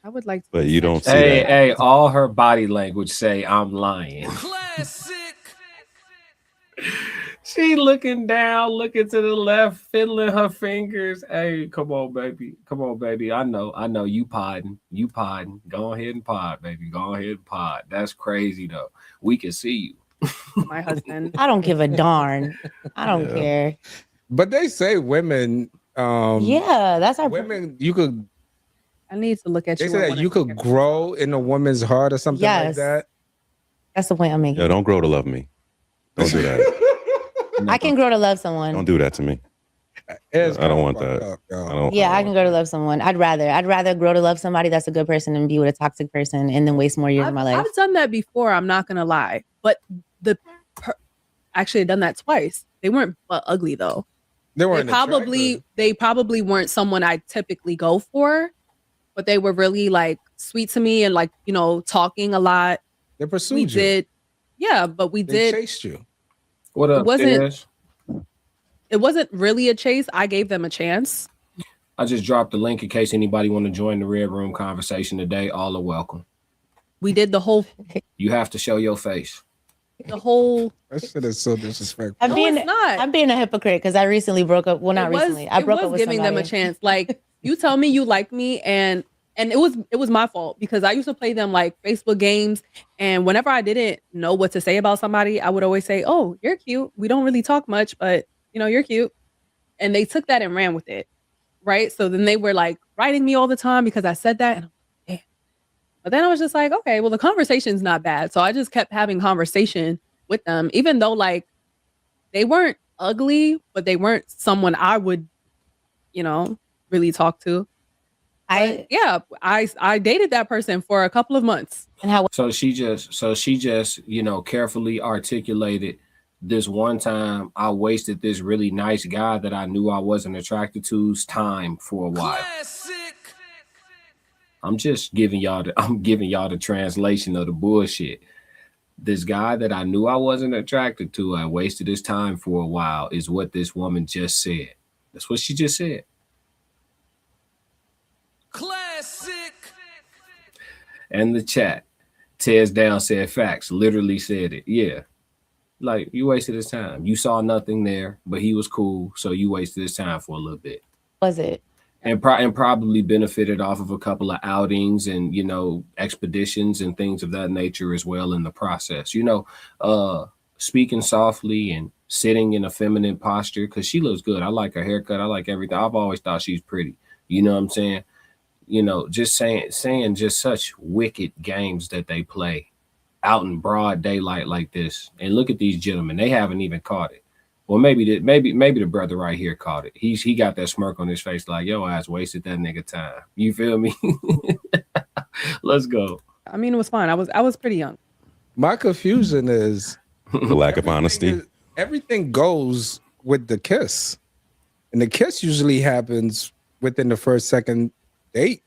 would like to. But you don't see that. Hey, all her body language say I'm lying. Classic. She looking down, looking to the left, fiddling her fingers. Hey, come on, baby. Come on, baby. I know you podding. You podding. Go ahead and pod, baby. Go ahead and pod. That's crazy though. We can see you. My husband. I don't give a darn. I don't care. But they say women that's our women you could I need to look at you. They say that you could grow in a woman's heart or something like that. That's the point I'm making. Yeah, don't grow to love me. Don't do that. I can grow to love someone. Don't do that to me. I don't want that. I can grow to love someone. I'd rather grow to love somebody that's a good person and be with a toxic person and then waste more years of my life. I've done that before. I'm not gonna lie, but actually I've done that twice. They weren't ugly though. They probably weren't someone I typically go for, but they were really like sweet to me and like, you know, talking a lot. They pursued you. They chased you. What up? It wasn't really a chase. I gave them a chance. I just dropped the link in case anybody want to join the Red Room conversation today. All are welcome. We did the whole. You have to show your face. The whole. That shit is so disrespectful. I'm being a hypocrite because I recently broke up. Well, not recently. I broke up with giving them a chance. Like you tell me you like me, and it was my fault because I used to play them like Facebook games, and whenever I didn't know what to say about somebody, I would always say, "Oh, you're cute. We don't really talk much, but you know, you're cute." And they took that and ran with it, right? So then they were like writing me all the time because I said that, and I'm like, damn. But then I was just like, okay, well, the conversation's not bad. So I just kept having conversation with them, even though like they weren't ugly, but they weren't someone I would, you know, really talk to. I dated that person for a couple of months. And so she just, you know, carefully articulated this one time I wasted this really nice guy that I knew I wasn't attracted to's time for a while. Classic. I'm giving y'all the translation of the bullshit. This guy that I knew I wasn't attracted to, I wasted his time for a while, is what this woman just said. That's what she just said. Classic. And the chat tears down said facts, literally said it. Yeah. Like you wasted his time. You saw nothing there, but he was cool. So you wasted his time for a little bit. Was it? And probably benefited off of a couple of outings and, you know, expeditions and things of that nature as well in the process. You know, speaking softly and sitting in a feminine posture because she looks good. I like her haircut. I like everything. I've always thought she's pretty. You know what I'm saying? You know, just saying just such wicked games that they play out in broad daylight like this. And look at these gentlemen. They haven't even caught it. Well, maybe the brother right here caught it. He got that smirk on his face like, yo, ass wasted that nigga time. You feel me? Let's go. I mean, it was fine. I was pretty young. My confusion is the lack of honesty. Everything goes with the kiss. And the kiss usually happens within the first, second date.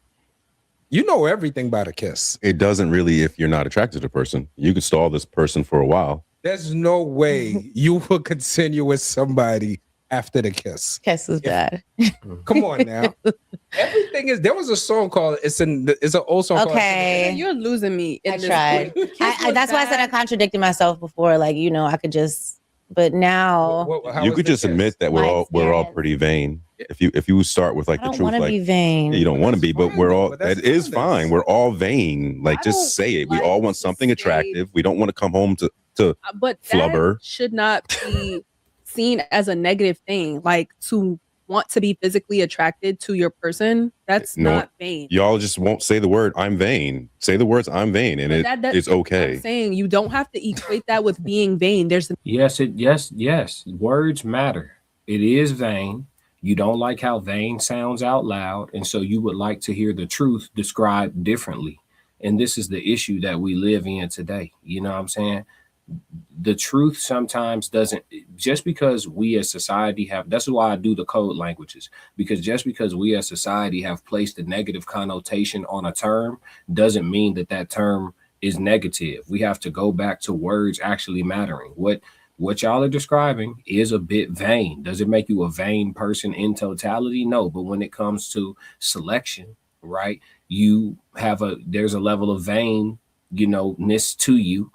You know everything by the kiss. It doesn't really if you're not attracted to the person. You could stall this person for a while. There's no way you will continue with somebody after the kiss. Kiss is bad. Come on now. Everything is. There was a song called. It's an old song. Okay, called, you're losing me. I tried. That's why I said I contradicted myself before. Like, you know, I could just But now You could just admit that we're all pretty vain. If you start with like I the don't truth, want to like be vain. you don't want to be, but we're all But that's that is fine. fine. We're all vain. Like just say it. We like all want to something say- attractive. We don't want to come home to But flubber. that should not be seen as a negative thing. Like to want to be physically attracted to your person, that's not vain. Y'all just won't say the word "I'm vain." Say the words "I'm vain," and it's okay. I'm saying you don't have to equate that with being vain. There's Yes. Words matter. It is vain. You don't like how vain sounds out loud, and so you would like to hear the truth described differently. And this is the issue that we live in today. You know what I'm saying? The truth sometimes doesn't, just because we as society have, that's why I do the code languages, because just because we as society have placed a negative connotation on a term doesn't mean that that term is negative. We have to go back to words actually mattering. What y'all are describing is a bit vain. Does it make you a vain person in totality? No, but when it comes to selection, right, there's a level of vain-ness to you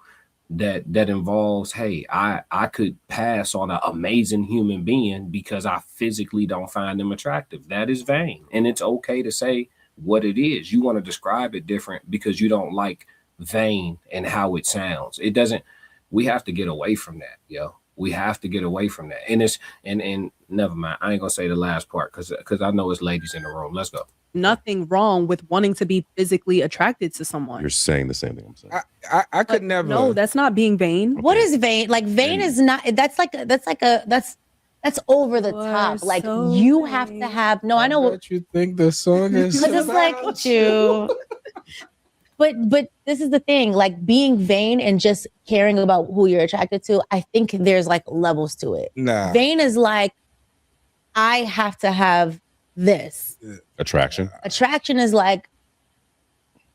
that involves, hey, I could pass on an amazing human being because I physically don't find them attractive. That is vain. And it's okay to say what it is. You want to describe it different because you don't like vain and how it sounds. We have to get away from that, yo. We have to get away from that. And never mind. I ain't gonna say the last part because I know it's ladies in the room. Let's go. nothing wrong with wanting to be physically attracted to someone. You're saying the same thing I'm saying. I could never. No, that's not being vain. What is vain? Like vain is not. That's over the top. Like so you have to have. No, I know what What you think the song is. But it's like you. But this is the thing. Like being vain and just caring about who you're attracted to. I think there's like levels to it. Nah. Vain is like I have to have this. Attraction. Attraction is like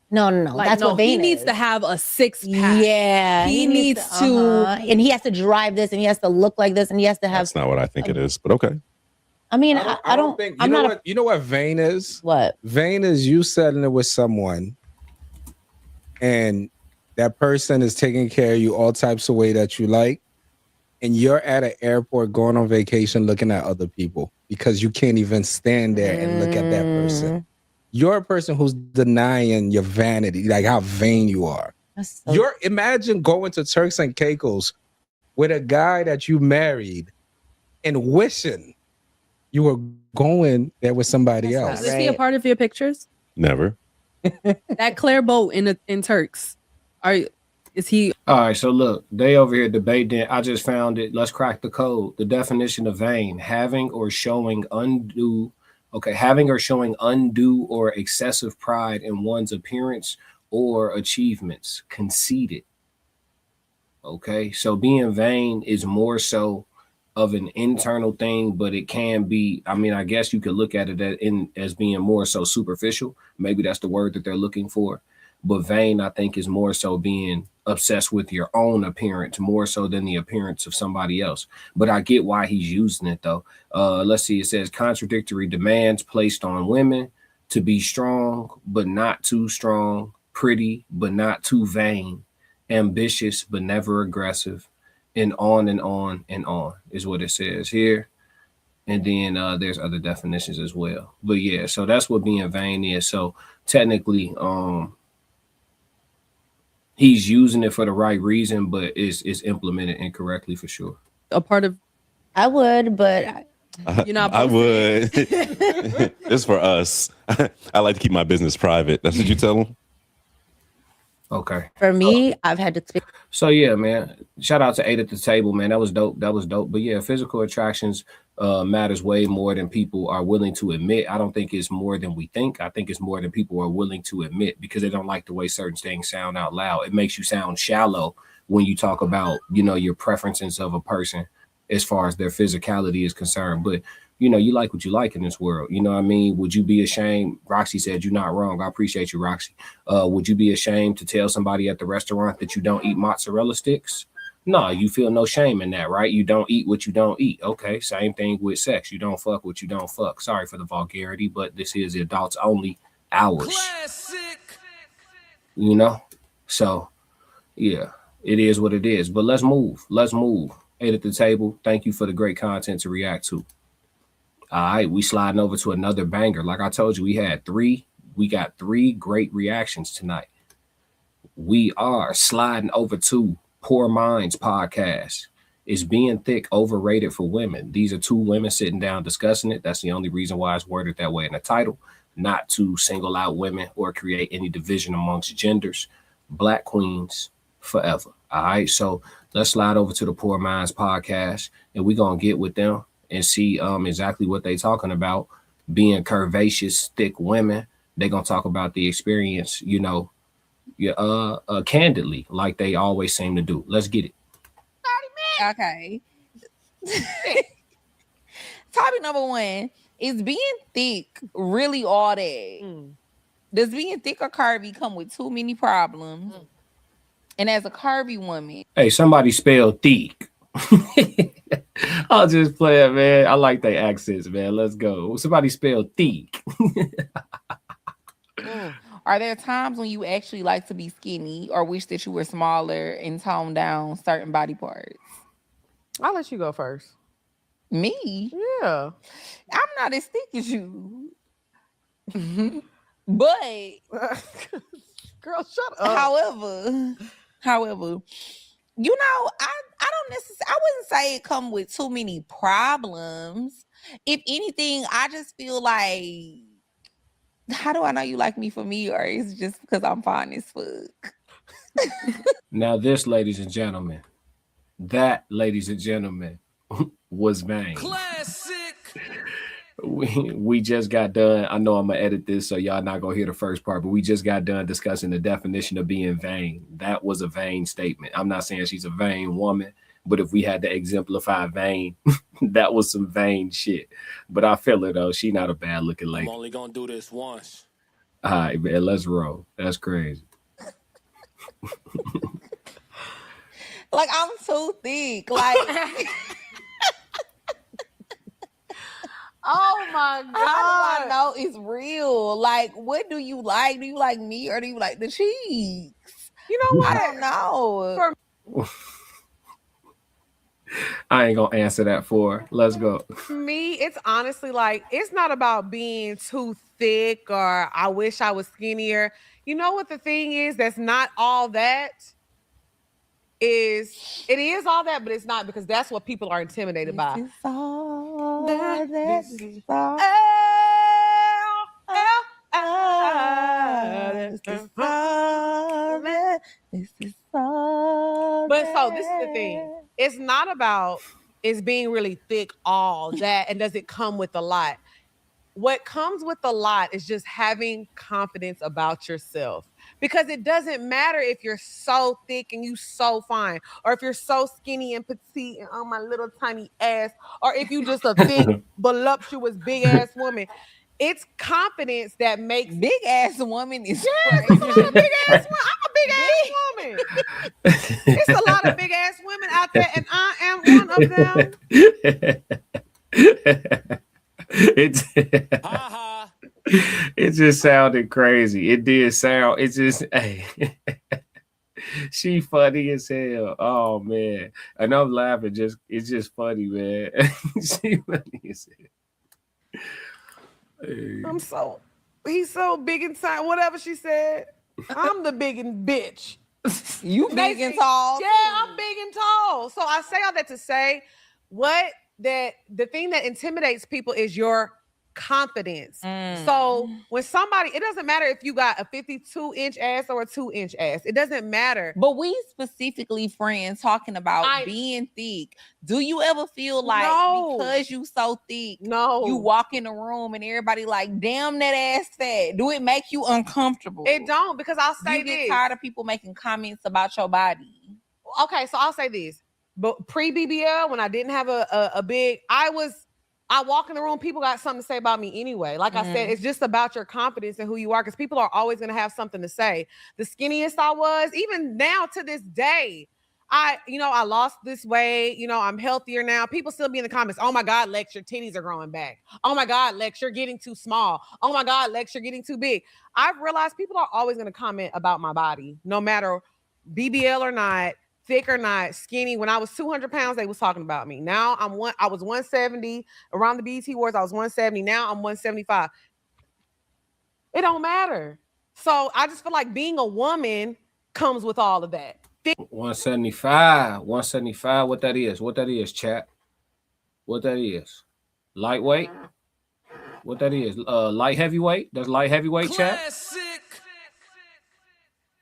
no. Like, That's no, what vain he needs is. to have a six pack. Yeah, he needs to, and he has to drive this, and he has to look like this, and he has to have. That's not what I think it is, but okay. I mean, I don't think. I'm not. You know what vain is? What vain is? You settling it with someone, and that person is taking care of you all types of way that you like, and you're at an airport going on vacation, looking at other people because you can't even stand there and look at that person. You're a person who's denying your vanity, like how vain you are. Imagine going to Turks and Caicos with a guy that you married and wishing you were going there with somebody else. Is he a part of your pictures? Never. That Claire boat in Turks. Is he? All right, so look, they over here debating. I just found it. Let's crack the code. The definition of vain: having or showing undue or excessive pride in one's appearance or achievements. Conceited. Okay, so being vain is more so of an internal thing, but it can be, I mean, I guess you could look at it as being more so superficial. Maybe that's the word that they're looking for. But vain, I think, is more so being obsessed with your own appearance, more so than the appearance of somebody else. But I get why he's using it, though. Let's see. It says contradictory demands placed on women to be strong, but not too strong, pretty, but not too vain, ambitious, but never aggressive, and on and on and on is what it says here. And then there's other definitions as well. But yeah, so that's what being vain is. So technically, he's using it for the right reason, but it's implemented incorrectly for sure. A part of. I would, but you're not. I would. It's for us. I like to keep my business private. That's what you tell them. Okay. For me, I've had to speak. So yeah, man. Shout out to 8 at the table, man. That was dope. But yeah, physical attractions matters way more than people are willing to admit. I don't think it's more than we think. I think it's more than people are willing to admit because they don't like the way certain things sound out loud. It makes you sound shallow when you talk about, your preferences of a person as far as their physicality is concerned. But you like what you like in this world. You know what I mean? Would you be ashamed? Roxy said you're not wrong. I appreciate you, Roxy. Would you be ashamed to tell somebody at the restaurant that you don't eat mozzarella sticks? No, you feel no shame in that, right? You don't eat what you don't eat. Okay, same thing with sex. You don't fuck what you don't fuck. Sorry for the vulgarity, but this is the adults only hours. Classic. So yeah, it is what it is. But let's move. ate at the table. Thank you for the great content to react to. All right, we sliding over to another banger. Like I told you, we got 3 great reactions tonight. We are sliding over to Poor Minds podcast. Is being thick overrated for women? These are 2 women sitting down discussing it. That's the only reason why it's worded that way in the title, not to single out women or create any division amongst genders. Black queens forever. All right, so let's slide over to the Poor Minds podcast, and we're going to get with them and see exactly what they talking about. Being curvaceous, thick women, they're going to talk about the experience, candidly, like they always seem to do. Let's get it. Okay. Topic number 1 is being thick really all that? Does being thick or curvy come with too many problems? And as a curvy woman, hey, somebody spell thick. I'll just play it, man. I like their accents, man. Let's go. Somebody spell thick. are there times when you actually like to be skinny or wish that you were smaller and toned down certain body parts? I'll let you go first. Me? Yeah. I'm not as thick as you. But girl, shut up. However, you know, I don't necessarily, I wouldn't say it come with too many problems. If anything, I just feel like, how do I know you like me for me, or is it just because I'm fine as fuck? Now this, ladies and gentlemen, was vain. Classic. We just got done. I know I'm gonna edit this, so y'all not gonna hear the first part, but we just got done discussing the definition of being vain. That was a vain statement. I'm not saying she's a vain woman, but if we had to exemplify vain, that was some vain shit. But I feel it though. She not a bad looking lady. I'm only gonna do this once. All right, man, let's roll. That's crazy. Like, I'm too thick. Like, oh my God. How do I know it's real? Like, what do you like? Do you like me or do you like the cheeks? You know what? I don't know. I ain't gonna answer that for her. Let's go. For me, it's honestly like, it's not about being too thick or I wish I was skinnier. You know what the thing is that's not all that? It is all that, but it's not, because that's what people are intimidated by. This is all that This is is all. But so this is the thing. It's not about it's being really thick, all that, and does it come with a lot? What comes with a lot is just having confidence about yourself. Because it doesn't matter if you're so thick and you so fine, or if you're so skinny and petite and on my little tiny ass, or if you just a thick, voluptuous, big ass woman. It's confidence that makes big ass woman is yes, it's a lot of big ass women. I'm a big ass woman. It's a lot of big ass women out there, and I am one of them. It just sounded crazy. It did sound. It just. Hey, she funny as hell. Oh man, and I'm laughing. It's just funny, man. She funny as hell. Hey. He's so big and tiny. Whatever she said, I'm the big and bitch. You big and tall? Yeah, I'm big and tall. So I say all that to say, the thing that intimidates people is your confidence. So when somebody, it doesn't matter if you got a 52-inch ass or a 2-inch ass. It doesn't matter. But we specifically, friends, talking about being thick. Do you ever feel like because you so thick, you walk in the room and everybody like, damn, that ass fat? Do it make you uncomfortable? It don't, because I'll say you get tired of people making comments about your body. Okay, so I'll say this. But pre-BBL, when I didn't have a big, I walk in the room, people got something to say about me anyway. Like I said, it's just about your confidence and who you are, because people are always going to have something to say. The skinniest I was, even now to this day, I lost this weight. I'm healthier now. People still be in the comments, oh my God, Lex, your titties are growing back. Oh my God, Lex, you're getting too small. Oh my God, Lex, you're getting too big. I've realized people are always going to comment about my body, no matter BBL or not. thick or not, skinny. When I was 200 pounds, they was talking about me. Now I was 170 around the BET Awards. I was 170. Now I'm 175. It don't matter. So I just feel like being a woman comes with all of that. 175. What that is, chat? What that is? Lightweight? What that is? Light heavyweight? That's light heavyweight, chat?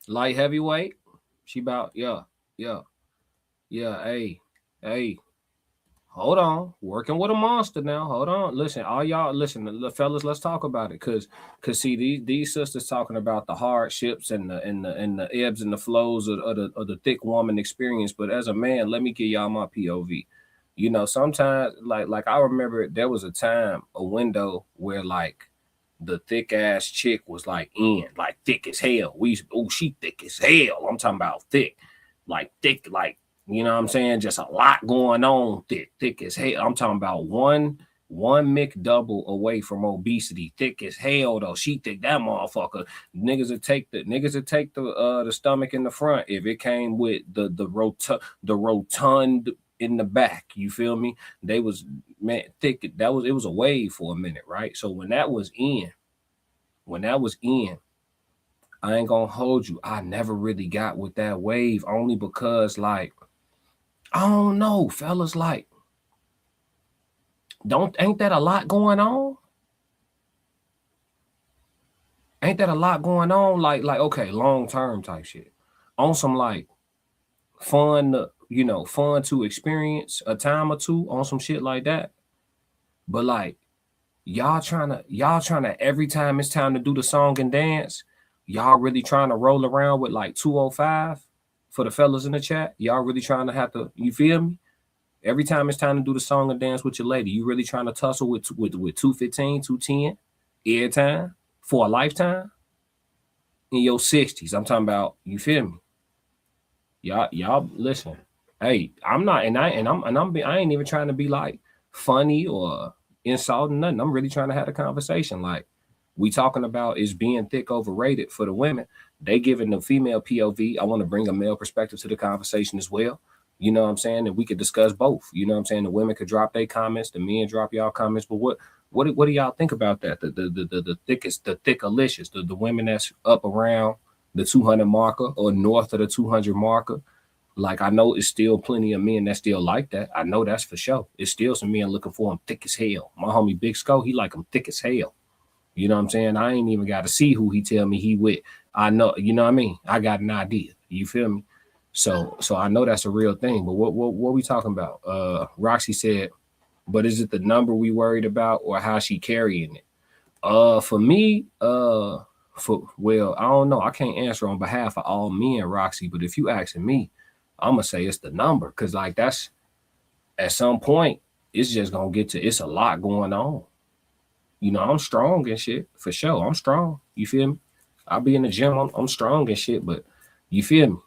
Light heavyweight? She about, yeah, hey. Hold on. Working with a monster now. Hold on. Listen, all y'all, listen, fellas, let's talk about it. Cause see, these sisters talking about the hardships and the ebbs and the flows of the thick woman experience. But as a man, let me give y'all my POV. You know, sometimes like I remember there was a window where like the thick ass chick was like thick as hell. She thick as hell. I'm talking about thick, like you know what I'm saying? Just a lot going on, thick as hell. I'm talking about one McDouble away from obesity, thick as hell though. She thick, that motherfucker. Niggas would take the stomach in the front if it came with the rotund in the back. You feel me? They was thick. It was a wave for a minute, right? So when that was in, I ain't gonna hold you. I never really got with that wave, only because like, I don't know, fellas, like, ain't that a lot going on? Ain't that a lot going on? Like, okay, long-term type shit. On some like fun to experience a time or two on some shit like that. But like, y'all trying to every time it's time to do the song and dance, y'all really trying to roll around with like 205 for the fellas in the chat. Y'all really trying to have to, you feel me? Every time it's time to do the song and dance with your lady, you really trying to tussle with 215, 210 every time for a lifetime in your 60s. I'm talking about, you feel me? Y'all listen. Hey, I'm not, I ain't even trying to be like funny or insulting nothing. I'm really trying to have a conversation. Like, we talking about is being thick overrated for the women. They giving the female POV. I want to bring a male perspective to the conversation as well. You know what I'm saying? And we could discuss both. You know what I'm saying? The women could drop their comments, the men drop y'all comments. But what do y'all think about that? The thickest, the thickalicious, the women that's up around the 200 marker or north of the 200 marker. Like, I know it's still plenty of men that still like that. I know that's for sure. It's still some men looking for them thick as hell. My homie Big Sco, he like them thick as hell. You know what I'm saying? I ain't even got to see who he tell me he with. I know, you know what I mean? I got an idea. You feel me? So I know that's a real thing. But what we talking about? Roxy said, but is it the number we worried about or how she carrying it? For me, I don't know. I can't answer on behalf of all men, Roxy. But if you asking me, I'm gonna say it's the number, because like that's at some point it's just gonna get to it's a lot going on. You know, I'm strong and shit for sure. I'm strong. You feel me? I'll be in the gym. I'm strong and shit, but you feel me?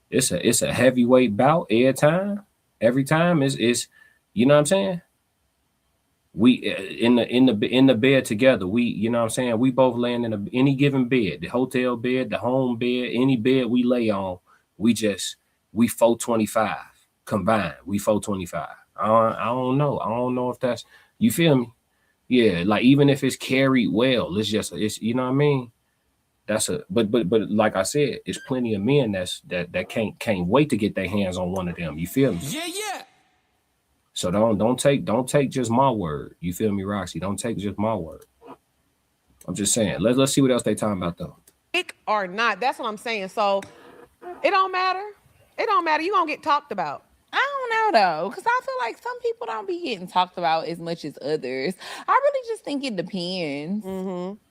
It's a heavyweight bout every time. Every time is you know what I'm saying? We in the bed together. We, you know what I'm saying? We both laying in any given bed, the hotel bed, the home bed, any bed we lay on. We 425 combined. We 425. I don't know. I don't know if that's, you feel me? Yeah, like even if it's carried well, it's you know what I mean? But like I said, it's plenty of men that can't wait to get their hands on one of them. You feel me? Yeah. So don't take just my word. You feel me, Roxy? Don't take just my word. I'm just saying. Let's see what else they talking about though. Thick or not, that's what I'm saying. So it don't matter. It don't matter. You gonna get talked about. I don't know though, because I feel like some people don't be getting talked about as much as others. I really just think it depends.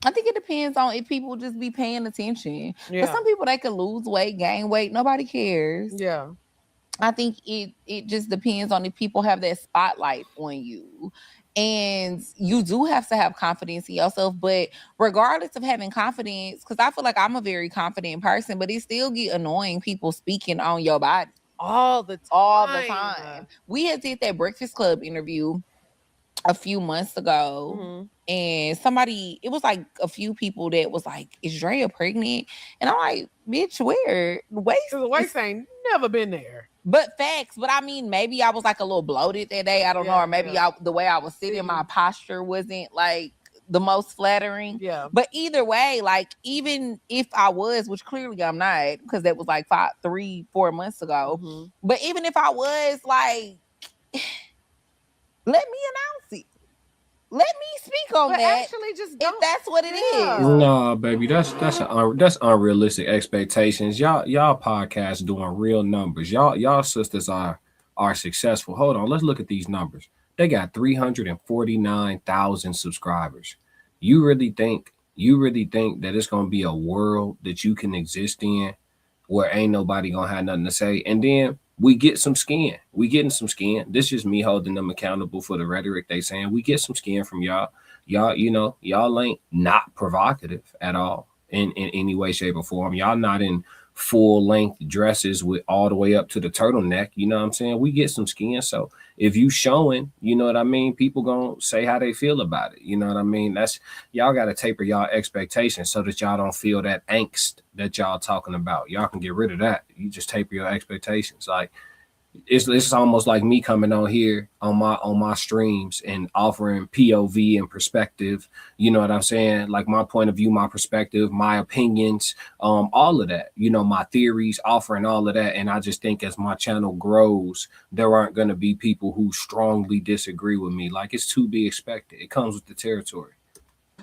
I think it depends on if people just be paying attention. Because some people, they can lose weight, gain weight, nobody cares. Yeah. I think it just depends on if people have that spotlight on you. And you do have to have confidence in yourself. But regardless of having confidence, because I feel like I'm a very confident person, but it still get annoying people speaking on your body. All the time. We had did that Breakfast Club interview a few months ago. And somebody, it was like a few people that was like, is Drea pregnant? And I'm like, bitch, where? The waist ain't never been there. But facts. But I mean, maybe I was like a little bloated that day. I don't know. Or maybe the way I was sitting, my posture wasn't like the most flattering. Yeah. But either way, like even if I was, which clearly I'm not, because that was like 3-4 months ago. Mm-hmm. But even if I was, like, let me announce it. Let me speak on that. Actually, just if that's what it is. No, baby, that's unrealistic expectations. Y'all podcasts doing real numbers. Y'all sisters are successful. Hold on, let's look at these numbers. They got 349,000 subscribers. You really think that it's gonna be a world that you can exist in where ain't nobody gonna have nothing to say? And then we get some skin. We getting some skin. This is me holding them accountable for the rhetoric they saying. We get some skin from y'all. Y'all, y'all ain't not provocative at all in any way, shape, or form. Y'all not in full length dresses with all the way up to the turtleneck. You know what I'm saying? We get some skin. So if you showing, you know what I mean, people gonna say how they feel about it. You know what I mean? That's y'all gotta taper y'all expectations so that y'all don't feel that angst that y'all talking about. Y'all can get rid of that. You just taper your expectations. Like it's almost like me coming on here on my streams and offering POV and perspective. You know what I'm saying? Like my point of view, my perspective, my opinions, all of that, my theories, offering all of that. And I just think as my channel grows, there aren't going to be people who strongly disagree with me. Like, it's to be expected. It comes with the territory.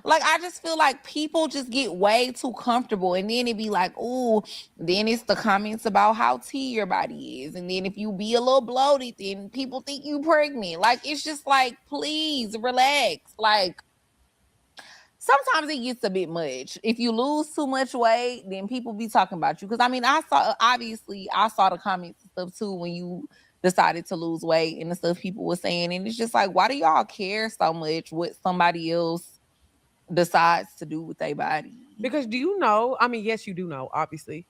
Like, I just feel like people just get way too comfortable, and then it be like, ooh, then it's the comments about how T your body is. And then if you be a little bloated, then people think you pregnant. Like, it's just like, please relax. Like, sometimes it gets a bit much. If you lose too much weight, then people be talking about you. Because, I mean, I saw the comments and stuff too when you decided to lose weight and the stuff people were saying. And it's just like, why do y'all care so much what somebody else decides to do with their body? Because do you know, I mean, yes, you do know, obviously.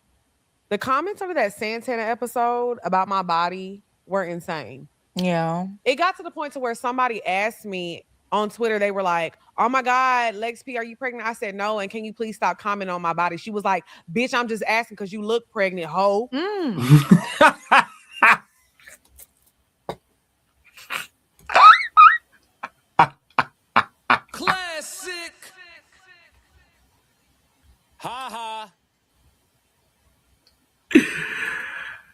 The comments under that Santana episode about my body were insane. Yeah. It got to the point to where somebody asked me on Twitter, they were like, oh my God, Lex P, are you pregnant? I said no, and can you please stop commenting on my body? She was like, bitch, I'm just asking because you look pregnant, ho. Classic. Ha ha.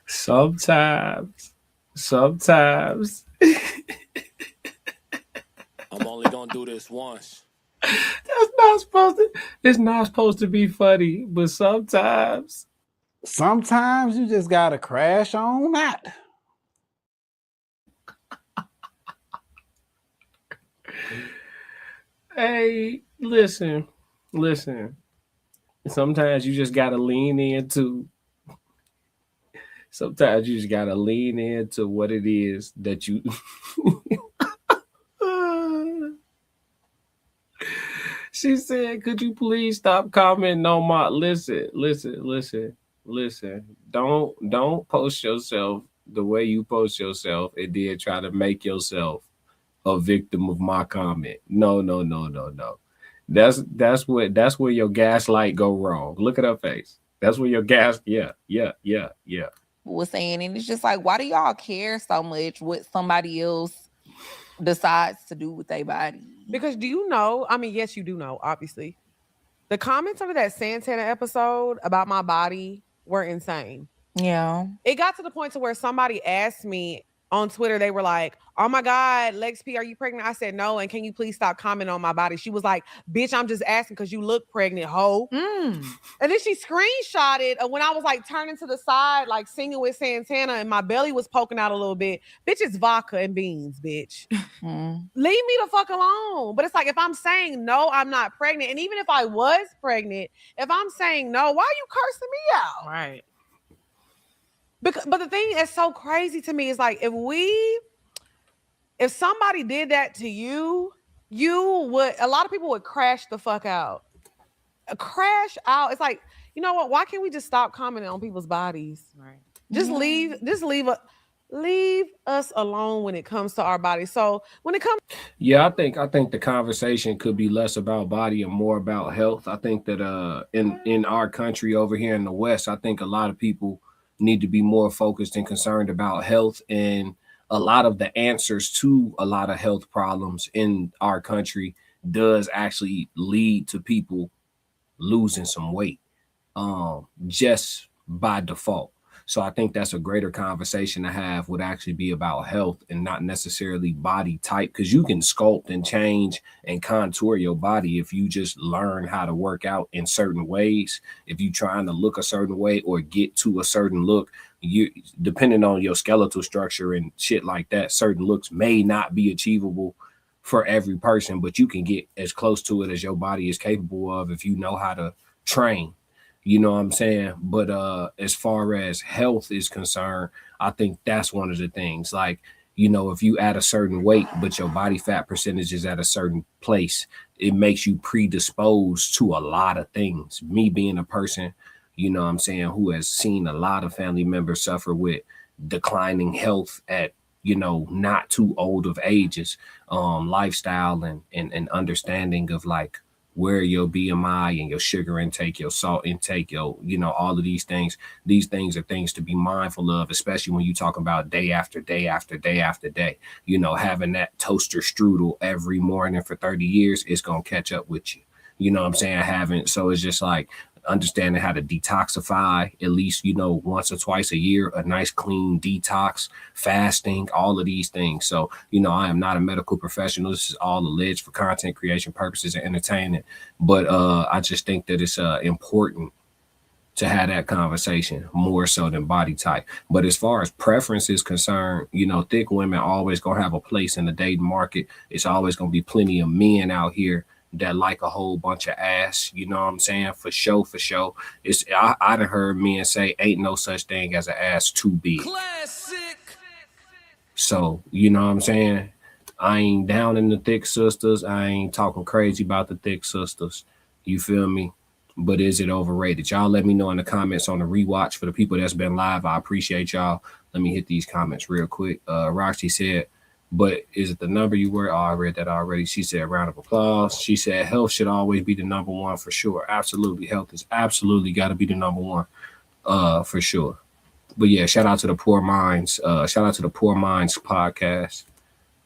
Sometimes. I'm only gonna do this once. It's not supposed to be funny, but sometimes you just gotta crash on that. Hey, listen. Sometimes you just gotta lean into. Sometimes you just gotta lean into what it is that you. She said, "Could you please stop commenting on my listen? Don't post yourself the way you post yourself and then try to make yourself a victim of my comment. No. That's where your gaslight go wrong. Look at her face. That's where your yeah. Was saying, and it's just like, why do y'all care so much what somebody else decides to do with their body? Because do you know, I mean, yes, you do know, obviously. The comments under that Santana episode about my body were insane. Yeah. It got to the point to where somebody asked me on Twitter, they were like, oh my God, Lex P, are you pregnant? I said no, and can you please stop commenting on my body? She was like, bitch, I'm just asking because you look pregnant, ho. And then she screenshotted when I was like turning to the side, like singing with Santana, and my belly was poking out a little bit. Bitch, it's vodka and beans, bitch. Leave me the fuck alone. But it's like, if I'm saying no, I'm not pregnant. And even if I was pregnant, if I'm saying no, why are you cursing me out? Right. But the thing that's so crazy to me is like, if somebody did that to you, a lot of people would crash the fuck out. Crash out. It's like, you know what? Why can't we just stop commenting on people's bodies? Right. Just leave us alone when it comes to our bodies. So when it comes, yeah, I think the conversation could be less about body and more about health. I think that in our country over here in the West, I think a lot of people need to be more focused and concerned about health. And a lot of the answers to a lot of health problems in our country does actually lead to people losing some weight just by default. So I think that's a greater conversation to have, would actually be about health and not necessarily body type, because you can sculpt and change and contour your body if you just learn how to work out in certain ways. If you're trying to look a certain way or get to a certain look, you, depending on your skeletal structure and shit like that, certain looks may not be achievable for every person, but you can get as close to it as your body is capable of if you know how to train. You know what I'm saying? But as far as health is concerned, I think that's one of the things. Like, you know, if you add a certain weight, but your body fat percentage is at a certain place, it makes you predisposed to a lot of things. Me being a person, you know what I'm saying, who has seen a lot of family members suffer with declining health at, you know, not too old of ages, lifestyle and understanding of like where your BMI and your sugar intake, your salt intake, your, you know, all of these things are things to be mindful of, especially when you talk about day after day after day after day. You know, having that toaster strudel every morning for 30 years, it's going to catch up with you. You know what I'm saying? So it's just like understanding how to detoxify at least, you know, once or twice a year, a nice clean detox, fasting, all of these things. So, you know, I am not a medical professional. This is all alleged for content creation purposes and entertainment. But I just think that it's important to have that conversation more so than body type. But as far as preference is concerned, you know, thick women always going to have a place in the dating market. It's always going to be plenty of men out here that like a whole bunch of ass, you know what I'm saying? For sure. It's I done heard men say ain't no such thing as an ass too big. Classic. So, you know what I'm saying? I ain't down in the thick sisters. I ain't talking crazy about the thick sisters. You feel me? But is it overrated? Y'all let me know in the comments on the rewatch. For the people that's been live, I appreciate y'all. Let me hit these comments real quick. Roxy said, but is it the number you were? Oh, I read that already. She said, round of applause. She said, health should always be the number one for sure. Absolutely. Health is absolutely got to be the number one for sure. But yeah, shout out to the Poor Minds. Shout out to the Poor Minds podcast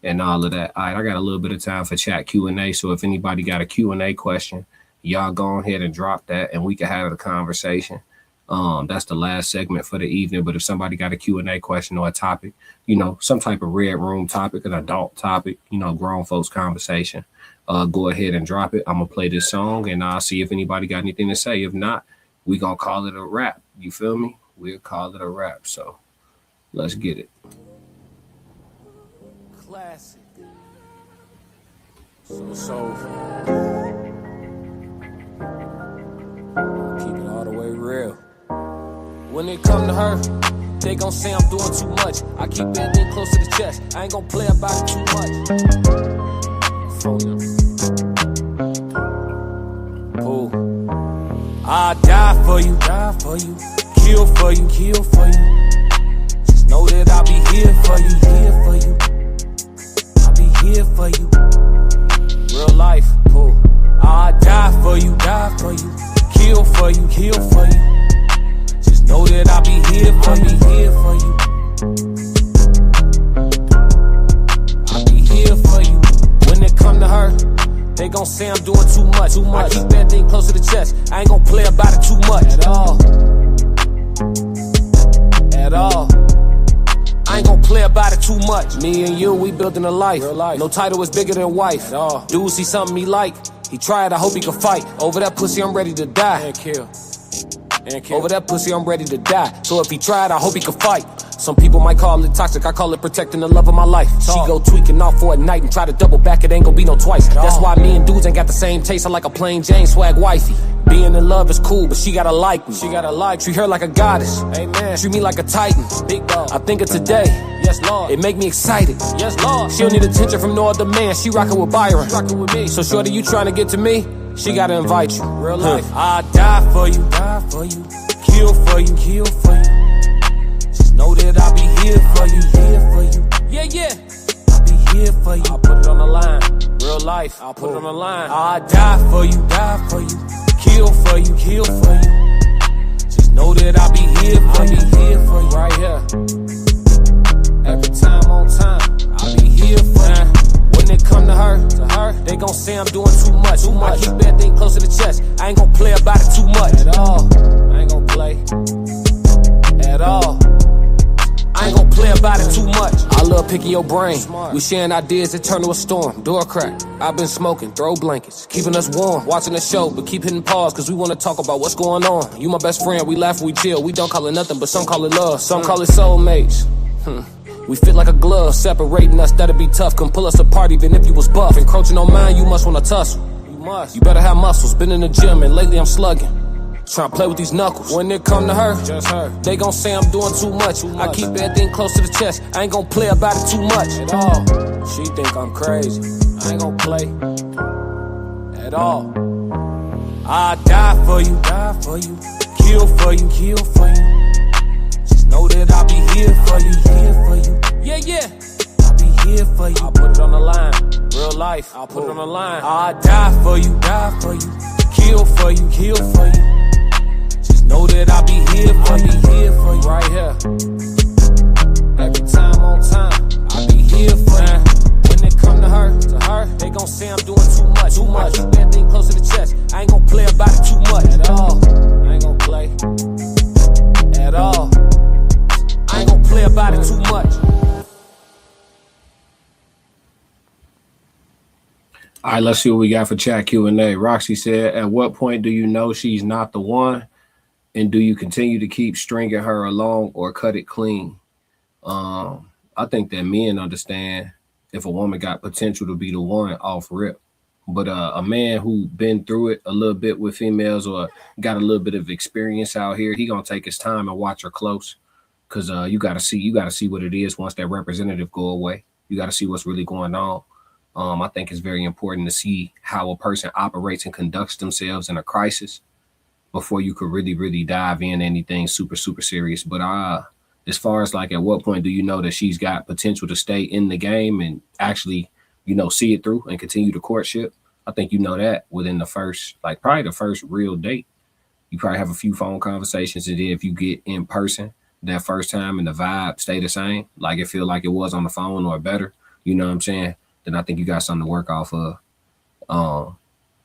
and all of that. All right, I got a little bit of time for chat Q&A. So if anybody got a Q&A question, y'all go ahead and drop that and we can have a conversation. That's the last segment for the evening. But if somebody got a Q&A question or a topic, you know, some type of red room topic, an adult topic, you know, grown folks conversation, go ahead and drop it. I'm gonna play this song and I'll see if anybody got anything to say. If not, we gonna call it a wrap. You feel me? We'll call it a wrap. So let's get it. Classic. So keep it all the way real. When it come to her, they gon' say I'm doing too much. I keep everything close to the chest. I ain't gon' play about it too much. Ooh. I'll die for you, kill for you, Just know that I'll be here for you, I'll be here for you. Real life, ooh. I'll die for you, kill for you. Know that I'll be here for you. I'll be here for you. When it come to her, they gon' say I'm doing too much. I keep everything close to the chest. I ain't gon' play about it too much. At all. I ain't gon' play about it too much. Me and you, we building a life. No title is bigger than wife. Dude see something he like, he tried, I hope he can fight. Over that pussy, I'm ready to die. And kill. Over that pussy, I'm ready to die. So if he tried, I hope he could fight. Some people might call it toxic, I call it protecting the love of my life. She go tweaking off for a night and try to double back, it ain't gon' be no twice. That's why me and dudes ain't got the same taste. I like a plain Jane swag wifey. Being in love is cool, but she gotta like me. Treat her like a goddess. Amen. Treat me like a titan. Big dog. I think of today. Yes, Lord. It make me excited. Yes, Lord. She don't need attention from no other man. She rockin' with Byron. Rockin' with me. So shorty, you trying to get to me? She gotta invite you. Real life. I'll die for you, kill for you. Just know that I'll be here for you, Yeah. I'll be here for you. I'll put it on the line. Real life. I'll put it on the line. I'll die for you, kill for you. Just know that I'll be here for you, chest. I ain't gon' play about it too much at all. I ain't gon' play at all. I ain't gon' play about it too much. I love picking your brain. We sharing ideas that turn to a storm. Door crack. I've been smoking, throw blankets, keeping us warm. Watching the show, but keep hitting pause, cause we wanna talk about what's going on. You my best friend, we laugh, we chill. We don't call it nothing, but some call it love. Some call it soulmates. We fit like a glove, separating us, that'd be tough. Come pull us apart even if you was buff. Encroaching on mine, you must wanna tussle. You better have muscles, been in the gym and lately I'm slugging. Tryna play with these knuckles. When it come to her, just her, they gon' say I'm doing too much. I keep everything close to the chest. I ain't gon' play about it too much at all. She think I'm crazy. I ain't gon' play at all. I die for you, kill for you, Just know that I'll be here for you. Yeah, yeah. I'll be here for you. I'll put it on the line. Real life, I'll put it on the line. I die for you, kill for you. Know that I'll be here for you, right here. Every time on time, I'll be here for you. When it come to her, they gon' say I'm doing too much. I keep everything close to the chest. I ain't gon' play about it too much at all. I ain't gon' play at all. I ain't gon' play about it too much. All right, let's see what we got for chat Q&A. Roxy said, at what point do you know she's not the one? And do you continue to keep stringing her along or cut it clean? I think that men understand if a woman got potential to be the one off rip. But a man who been through it a little bit with females or got a little bit of experience out here, he gonna take his time and watch her close. Cause you gotta see what it is once that representative go away. You gotta see what's really going on. I think it's very important to see how a person operates and conducts themselves in a crisis before you could really dive in anything super serious. But as far as like at what point do you know that she's got potential to stay in the game and actually, see it through and continue the courtship? I think you know that within the first, probably the first real date. You probably have a few phone conversations, and then if you get in person that first time and the vibe stay the same, like it feel like it was on the phone or better, you know what I'm saying? Then I think you got something to work off of.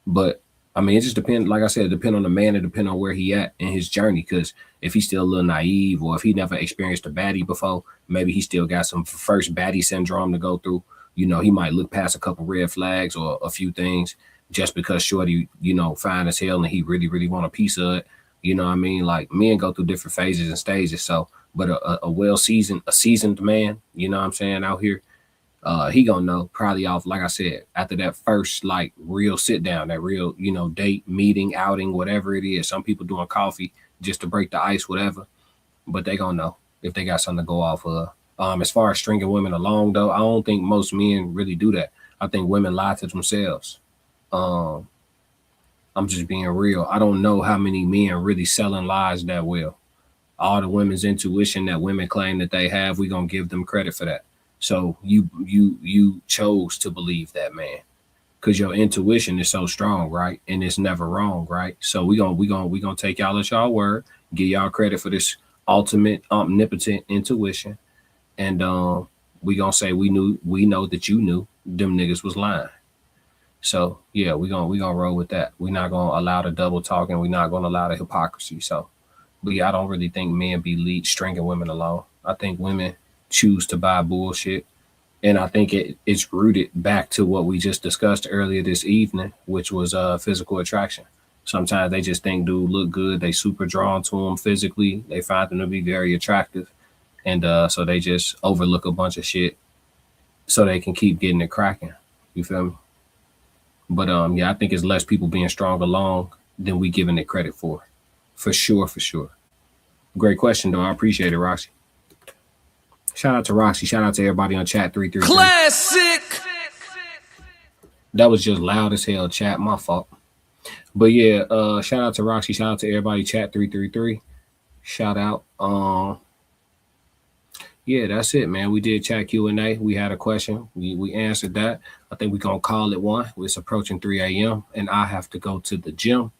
But I mean, it just depends. Like I said, it depends on the man. It depends on where he at in his journey. Because if he's still a little naive, or if he never experienced a baddie before, maybe he still got some first baddie syndrome to go through. He might look past a couple red flags or a few things just because shorty, fine as hell and he really want a piece of it. You know what I mean? Like men go through different phases and stages. So, but a seasoned man, you know what I'm saying, out here, he gonna know probably off, like I said, after that first real sit down, that real, date, meeting, outing, whatever it is. Some people doing coffee just to break the ice, whatever, but they gonna know if they got something to go off of. As far as stringing women along though, I don't think most men really do that. I think women lie to themselves. I'm just being real. I don't know how many men really selling lies that well. All the women's intuition that women claim that they have, we gonna give them credit for that. So you chose to believe that, man, because your intuition is so strong, right? And it's never wrong, right? So we gonna take y'all at y'all word, give y'all credit for this ultimate omnipotent intuition, and we gonna say we know that you knew them niggas was lying. So yeah, we gonna roll with that. We're not gonna allow the double talking. We're not gonna allow the hypocrisy. So, but yeah, I don't really think men be stringing women along. I think women choose to buy bullshit, and I think it's rooted back to what we just discussed earlier this evening, which was physical attraction. Sometimes they just think dude look good, they super drawn to them physically, they find them to be very attractive, and so they just overlook a bunch of shit so they can keep getting it cracking. You feel me? But yeah, I think it's less people being strong along than we giving it credit for sure. Great question though, I appreciate it, Roxy. Shout out to Roxy. Shout out to everybody on chat 333. Classic. That was just loud as hell, chat. My fault. But yeah, shout out to Roxy. Shout out to everybody, chat 333. Shout out. Yeah, that's it, man. We did chat Q&A. We had a question. We answered that. I think we're gonna call it one. It's approaching 3 a.m. and I have to go to the gym.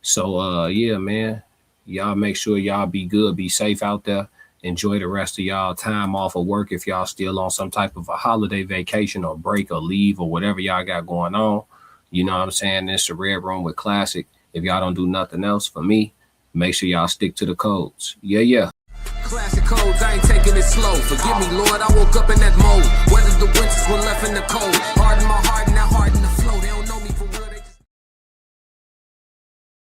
So yeah, man. Y'all make sure y'all be good, be safe out there. Enjoy the rest of y'all time off of work if y'all still on some type of a holiday vacation or break or leave or whatever y'all got going on. You know what I'm saying? It's the Red Room with Classic. If y'all don't do nothing else for me, make sure y'all stick to the codes. Yeah. Classic codes, I ain't taking it slow. Forgive me, Lord, I woke up in that mode.